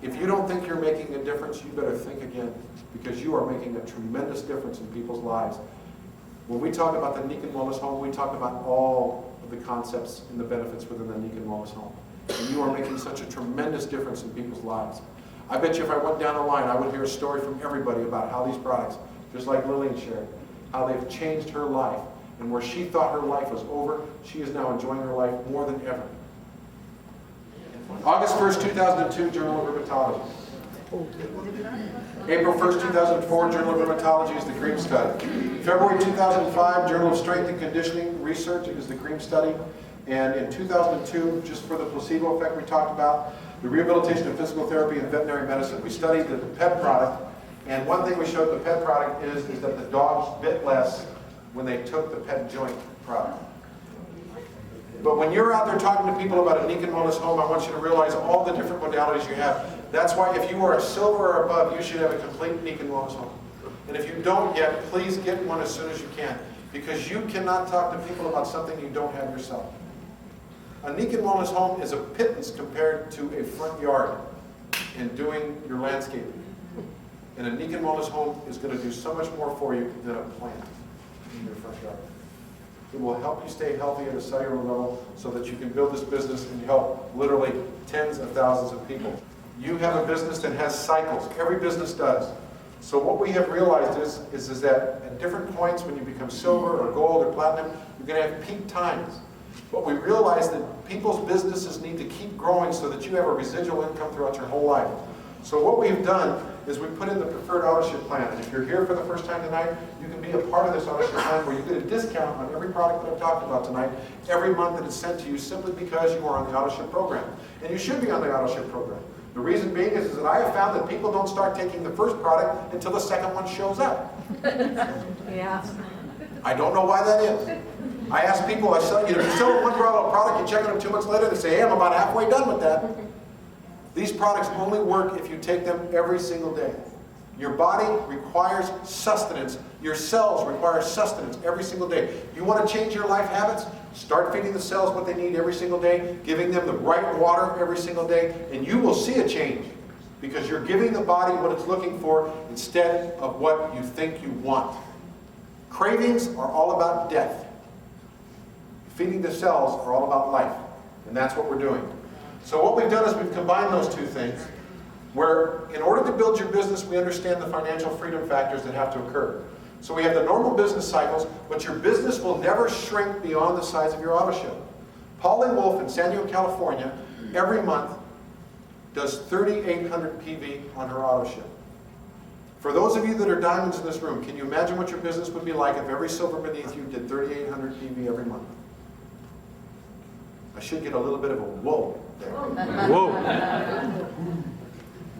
If you don't think you're making a difference, you better think again, because you are making a tremendous difference in people's lives. When we talk about the Nikken Wellness Home, we talk about all of the concepts and the benefits within the Nikken Wellness Home. And you are making such a tremendous difference in people's lives. I bet you if I went down the line, I would hear a story from everybody about how these products, just like Lillian shared, how they've changed her life. And where she thought her life was over, she is now enjoying her life more than ever. August 1st, 2002, Journal of Rheumatology. April 1st, 2004, Journal of Rheumatology is the cream study. February 2005, Journal of Strength and Conditioning Research is the cream study. And in 2002, just for the placebo effect we talked about, the rehabilitation of physical therapy and veterinary medicine, we studied the PET product. And one thing we showed the PET product is that the dogs bit less when they took the PET joint product. But when you're out there talking to people about a Nikken Wellness Home, I want you to realize all the different modalities you have. That's why if you are a silver or above, you should have a complete Nikken Wellness Home. And if you don't yet, please get one as soon as you can, because you cannot talk to people about something you don't have yourself. A Nikken Wellness Home is a pittance compared to a front yard and doing your landscaping. And a Nikken Wellness Home is going to do so much more for you than a plant in your front yard. It will help you stay healthy at a cellular level so that you can build this business and help literally tens of thousands of people. You have a business that has cycles. Every business does. So what we have realized is that at different points when you become silver or gold or platinum, you're going to have peak times. But we realize that people's businesses need to keep growing so that you have a residual income throughout your whole life. So what we've done is we put in the preferred Autoship plan. And if you're here for the first time tonight, you can be a part of this Autoship plan where you get a discount on every product that I've talked about tonight every month that is sent to you simply because you are on the Autoship program. And you should be on the Autoship program. The reason being is that I have found that people don't start taking the first product until the second one shows up. Yeah. I don't know why that is. I ask people, if you sell a $1 product, you check on them 2 months later, they say, hey, I'm about halfway done with that. These products only work if you take them every single day. Your body requires sustenance. Your cells require sustenance every single day. You want to change your life habits? Start feeding the cells what they need every single day, giving them the right water every single day, and you will see a change because you're giving the body what it's looking for instead of what you think you want. Cravings are all about death. Feeding the cells are all about life, and that's what we're doing. So what we've done is we've combined those two things, where in order to build your business, we understand the financial freedom factors that have to occur. So we have the normal business cycles, but your business will never shrink beyond the size of your Autoship. Pauline Wolf in San Diego, California, every month does 3,800 PV on her Autoship. For those of you that are diamonds in this room, can you imagine what your business would be like if every silver beneath you did 3,800 PV every month? I should get a little bit of a whoa there. Whoa.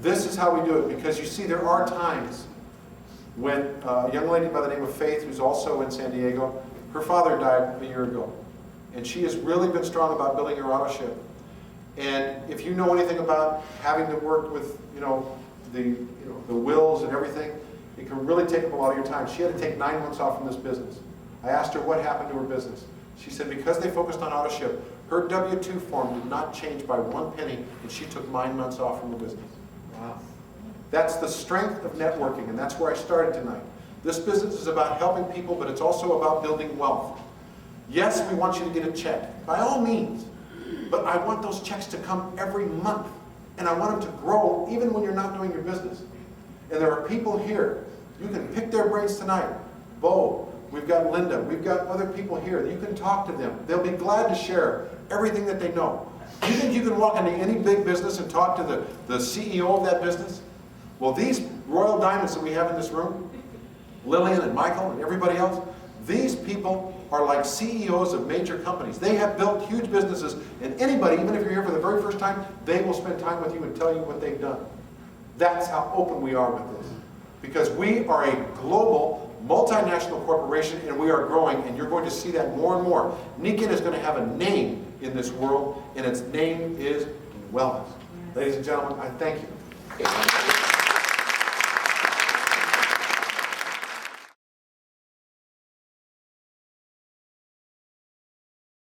This is how we do it, because you see there are times when a young lady by the name of Faith, who's also in San Diego, her father died a year ago. And she has really been strong about building her Autoship. And if you know anything about having to work with, the wills and everything, it can really take up a lot of your time. She had to take 9 months off from this business. I asked her what happened to her business. She said because they focused on Autoship, her W-2 form did not change by 1 penny, and she took 9 months off from the business. Wow. That's the strength of networking, and that's where I started tonight. This business is about helping people, but it's also about building wealth. Yes, we want you to get a check, by all means, but I want those checks to come every month, and I want them to grow even when you're not doing your business. And there are people here, you can pick their brains tonight. Bo, we've got Linda, we've got other people here. You can talk to them. They'll be glad to share everything that they know. You think you can walk into any big business and talk to the CEO of that business? Well, these royal diamonds that we have in this room, Lillian and Michael and everybody else, these people are like CEOs of major companies. They have built huge businesses, and anybody, even if you're here for the very first time, they will spend time with you and tell you what they've done. That's how open we are with this. Because we are a global, multinational corporation, and we are growing, and you're going to see that more and more. Nikken is going to have a name in this world, and its name is wellness. Ladies and gentlemen, I thank you.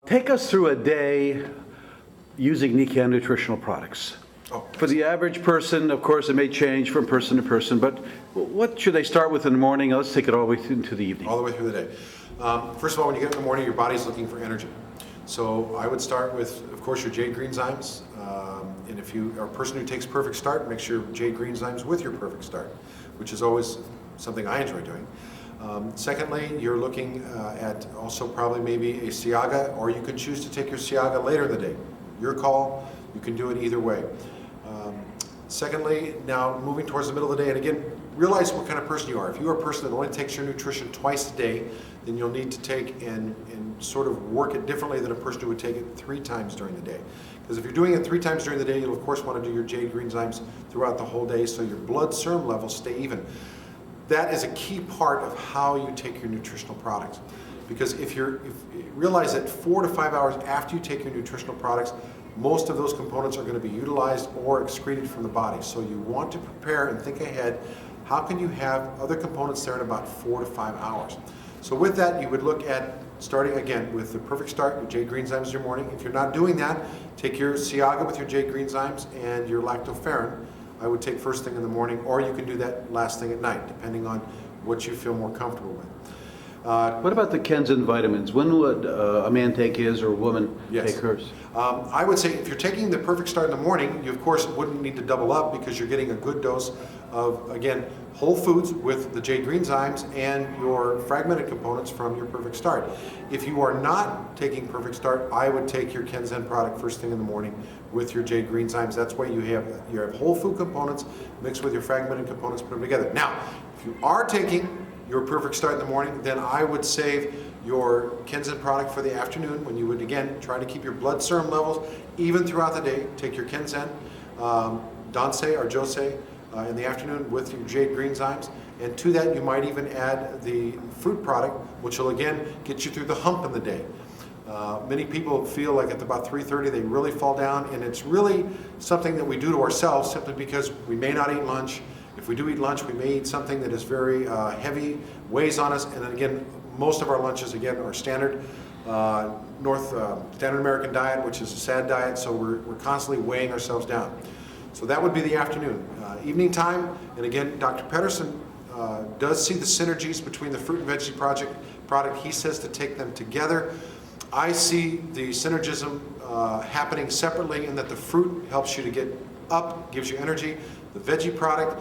Take us through a day using Nikken nutritional products. For the average person, of course, it may change from person to person, but what should they start with in the morning? Let's take it all the way into the evening. All the way through the day. First of all, when you get in the morning, your body's looking for energy. So I would start with, of course, your Jade Greenzymes. And if you are a person who takes Perfect Start, make sure Jade Greenzymes with your Perfect Start, which is always something I enjoy doing. Secondly, you're looking at also probably maybe a Siaga, or you can choose to take your Siaga later in the day. Your call, you can do it either way. Secondly, now moving towards the middle of the day, and again, realize what kind of person you are. If you are a person that only takes your nutrition twice a day, then you'll need to take and sort of work it differently than a person who would take it 3 times during the day. Because if you're doing it 3 times during the day, you'll of course want to do your Jade Greenzymes throughout the whole day so your blood serum levels stay even. That is a key part of how you take your nutritional products. Because if realize that 4 to 5 hours after you take your nutritional products, most of those components are going to be utilized or excreted from the body. So you want to prepare and think ahead, how can you have other components there in about 4 to 5 hours? So with that, you would look at starting again with the Perfect Start with Jade Greenzymes in your morning. If you're not doing that, take your Siaga with your Jade Greenzymes and your lactoferrin. I would take first thing in the morning, or you can do that last thing at night, depending on what you feel more comfortable with. What about the Kenzen vitamins? When would a man take his or a woman Yes. take hers? I would say if you're taking the Perfect Start in the morning, you of course wouldn't need to double up because you're getting a good dose of, again, whole foods with the Jade Greenzymes and your fragmented components from your Perfect Start. If you are not taking Perfect Start, I would take your Kenzen product first thing in the morning with your Jade Greenzymes. That's why you have whole food components mixed with your fragmented components, put them together. Now, if you are taking your Perfect Start in the morning, then I would save your Kenzen product for the afternoon when you would, again, try to keep your blood serum levels even throughout the day. Take your Kenzen, Dansei or Josei in the afternoon with your Jade Greenzymes. And to that, you might even add the fruit product, which will, again, get you through the hump in the day. Many people feel like at about 3:30 they really fall down, and it's really something that we do to ourselves simply because we may not eat lunch. If we do eat lunch, we may eat something that is very heavy, weighs on us, and then again, most of our lunches, again, are standard standard American diet, which is a SAD diet, so we're constantly weighing ourselves down. So that would be the afternoon. Evening time, and again, Dr. Pedersen does see the synergies between the fruit and veggie product. He says to take them together. I see the synergism happening separately in that the fruit helps you to get up, gives you energy. The veggie product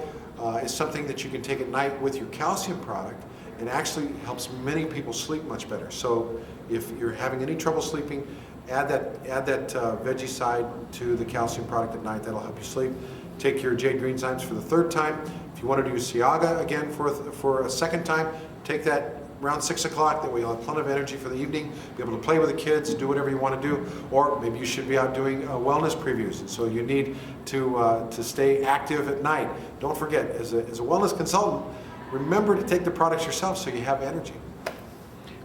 is something that you can take at night with your calcium product. and actually helps many people sleep much better. So if you're having any trouble sleeping, add that veggie side to the calcium product at night. That'll help you sleep. Take your jade green zymes for the third time. If you want to do Siaga again for a second time, take that around 6 o'clock. That way you'll have plenty of energy for the evening, be able to play with the kids, do whatever you want to do. Or maybe you should be out doing wellness previews. So you need to stay active at night. Don't forget, as a wellness consultant, remember to take the products yourself so you have energy.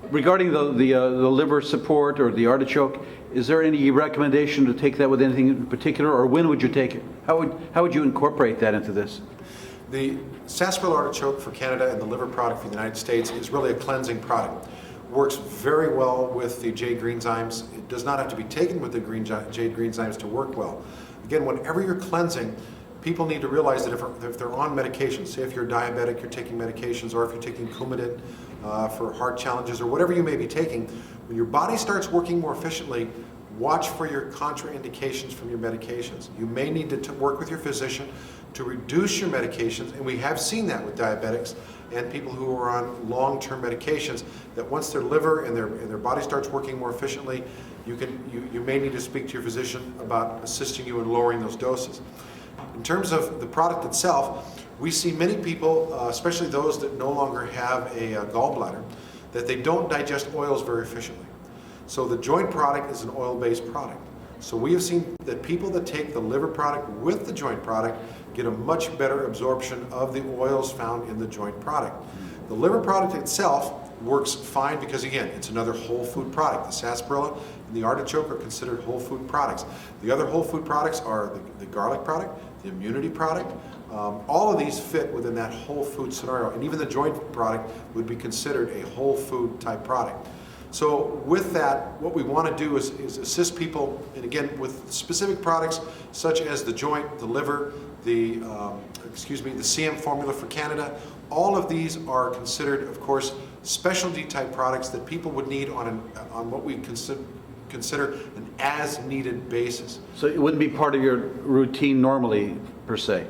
Regarding the liver support or the artichoke, is there any recommendation to take that with anything in particular, or when would you take it? How would you incorporate that into this? The sarsaparilla artichoke for Canada and the liver product for the United States is really a cleansing product. Works very well with the jade green zymes. It does not have to be taken with the jade green zymes to work well. Again, whenever you're cleansing, people need to realize that if they're on medications, say if you're diabetic, you're taking medications, or if you're taking Coumadin for heart challenges, or whatever you may be taking, when your body starts working more efficiently, watch for your contraindications from your medications. You may need to work with your physician to reduce your medications, and we have seen that with diabetics and people who are on long-term medications, that once their liver and their body starts working more efficiently, you may need to speak to your physician about assisting you in lowering those doses. In terms of the product itself, we see many people, especially those that no longer have a gallbladder, that they don't digest oils very efficiently. So the joint product is an oil-based product. So we have seen that people that take the liver product with the joint product get a much better absorption of the oils found in the joint product. The liver product itself works fine because, again, it's another whole food product. The sarsaparilla and the artichoke are considered whole food products. The other whole food products are the garlic product, the immunity product. All of these fit within that whole food scenario, and even the joint product would be considered a whole food type product. So with that, what we want to do is assist people, and again, with specific products such as the joint, the liver, the CM formula for Canada. All of these are considered, of course, specialty type products that people would need on what we consider an as-needed basis. So it wouldn't be part of your routine normally, per se?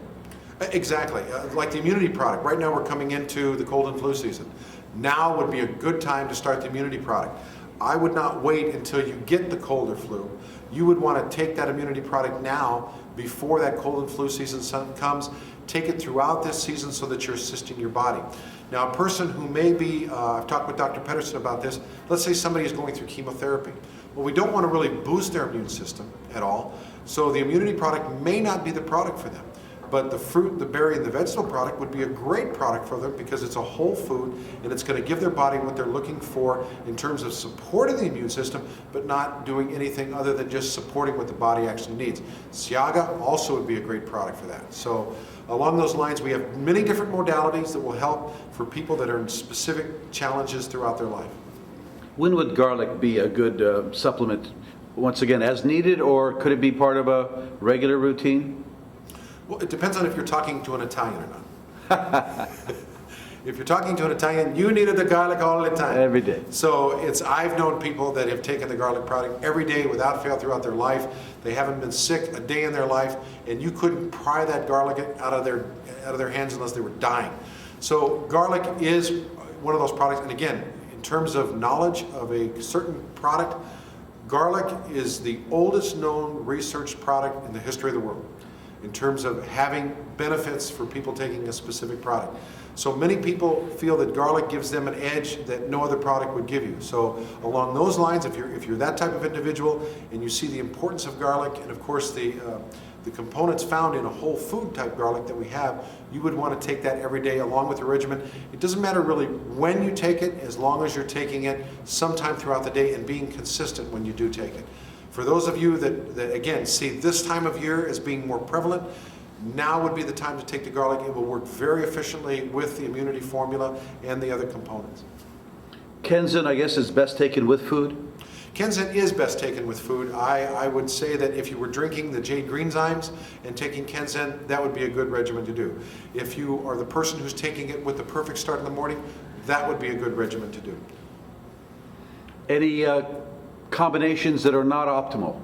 Exactly. Like the immunity product. Right now we're coming into the cold and flu season. Now would be a good time to start the immunity product. I would not wait until you get the cold or flu. You would want to take that immunity product now before that cold and flu season comes. Take it throughout this season so that you're assisting your body. Now, a person who may be, I've talked with Dr. Pedersen about this, let's say somebody is going through chemotherapy. Well, we don't want to really boost their immune system at all, so the immunity product may not be the product for them. But the fruit, the berry, and the vegetable product would be a great product for them because it's a whole food and it's going to give their body what they're looking for in terms of supporting the immune system, but not doing anything other than just supporting what the body actually needs. Siaga also would be a great product for that. So along those lines, we have many different modalities that will help for people that are in specific challenges throughout their life. When would garlic be a good supplement? Once again, as needed, or could it be part of a regular routine? Well, it depends on if you're talking to an Italian or not. If you're talking to an Italian, you needed the garlic all the time. Every day. So I've known people that have taken the garlic product every day without fail throughout their life. They haven't been sick a day in their life, and you couldn't pry that garlic out of their hands unless they were dying. So garlic is one of those products, and again, in terms of knowledge of a certain product, garlic is the oldest known researched product in the history of the world in terms of having benefits for people taking a specific product. So many people feel that garlic gives them an edge that no other product would give you. So along those lines, if you're that type of individual and you see the importance of garlic and of course the components found in a whole food type garlic that we have, you would want to take that every day along with your regimen. It doesn't matter really when you take it, as long as you're taking it sometime throughout the day and being consistent when you do take it. For those of you that again, see this time of year as being more prevalent, now would be the time to take the garlic. It will work very efficiently with the immunity formula and the other components. Kenzen, I guess, is best taken with food? Kenzen is best taken with food. I would say that if you were drinking the jade green zymes and taking Kenzen, that would be a good regimen to do. If you are the person who's taking it with the perfect start in the morning, that would be a good regimen to do. Any combinations that are not optimal?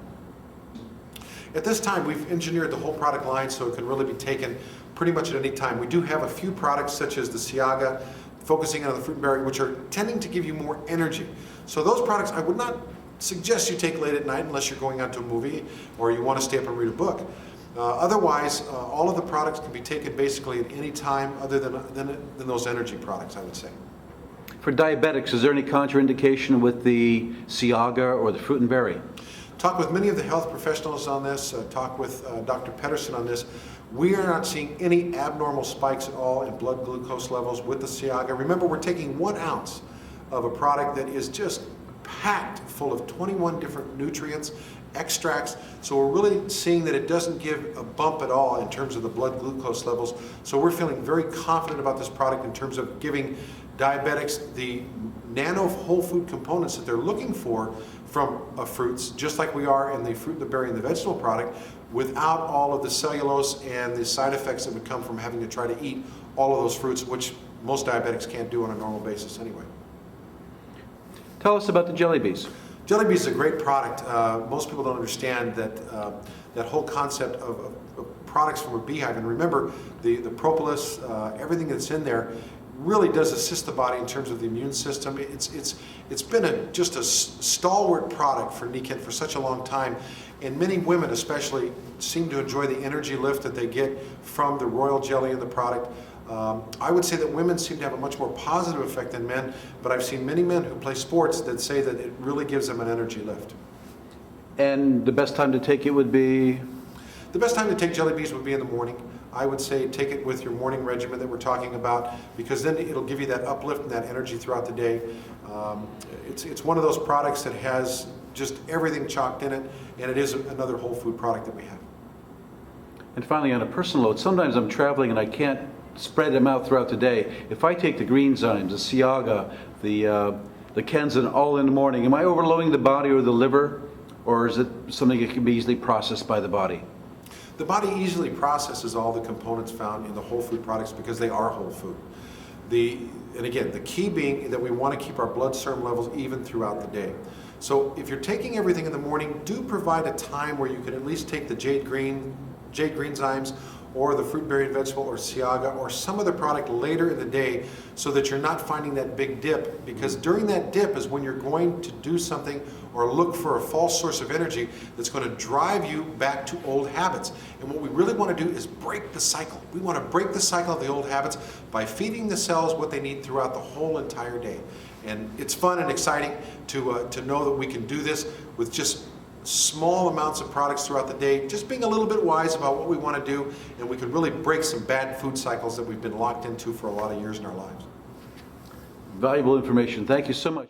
At this time, we've engineered the whole product line so it can really be taken pretty much at any time. We do have a few products such as the Siaga focusing on the fruit and berry, which are tending to give you more energy. So those products I would not suggest you take late at night unless you're going out to a movie or you want to stay up and read a book. Otherwise, all of the products can be taken basically at any time other than those energy products, I would say. For diabetics, is there any contraindication with the Ciaga or the fruit and berry? Talk with many of the health professionals on this, talk with Dr. Pedersen on this. We are not seeing any abnormal spikes at all in blood glucose levels with the Ciaga. Remember, we're taking 1 ounce of a product that is just packed full of 21 different nutrients, extracts, so we're really seeing that it doesn't give a bump at all in terms of the blood glucose levels. So we're feeling very confident about this product in terms of giving diabetics the nano whole food components that they're looking for from fruits, just like we are in the fruit, the berry, and the vegetable product, without all of the cellulose and the side effects that would come from having to try to eat all of those fruits, which most diabetics can't do on a normal basis anyway. Tell us about the jelly bees. Jelly bees is a great product. Most people don't understand that that whole concept of products from a beehive. And remember, the propolis, everything that's in there, really does assist the body in terms of the immune system. It's been just a stalwart product for Nikken for such a long time. And many women especially seem to enjoy the energy lift that they get from the royal jelly in the product. I would say that women seem to have a much more positive effect than men, but I've seen many men who play sports that say that it really gives them an energy lift. And the best time to take it would be? The best time to take jelly bees would be in the morning. I would say take it with your morning regimen that we're talking about, because then it'll give you that uplift and that energy throughout the day. It's one of those products that has just everything chalked in it, and it is another whole food product that we have. And finally, on a personal note, sometimes I'm traveling and I can't spread them out throughout the day. If I take the green zymes, the Ciaga, the Kenzen all in the morning, am I overloading the body or the liver, or is it something that can be easily processed by the body? The body easily processes all the components found in the whole food products because they are whole food. And again, the key being that we want to keep our blood serum levels even throughout the day. So if you're taking everything in the morning, do provide a time where you can at least take the jade green zymes, or the fruit, berry, and vegetable, or Ciaga, or some other product later in the day, so that you're not finding that big dip, because during that dip is when you're going to do something or look for a false source of energy that's going to drive you back to old habits. And what we really want to do is break the cycle. We want to break the cycle of the old habits by feeding the cells what they need throughout the whole entire day. And it's fun and exciting to know that we can do this with just small amounts of products throughout the day, just being a little bit wise about what we want to do, and we can really break some bad food cycles that we've been locked into for a lot of years in our lives. Valuable information. Thank you so much.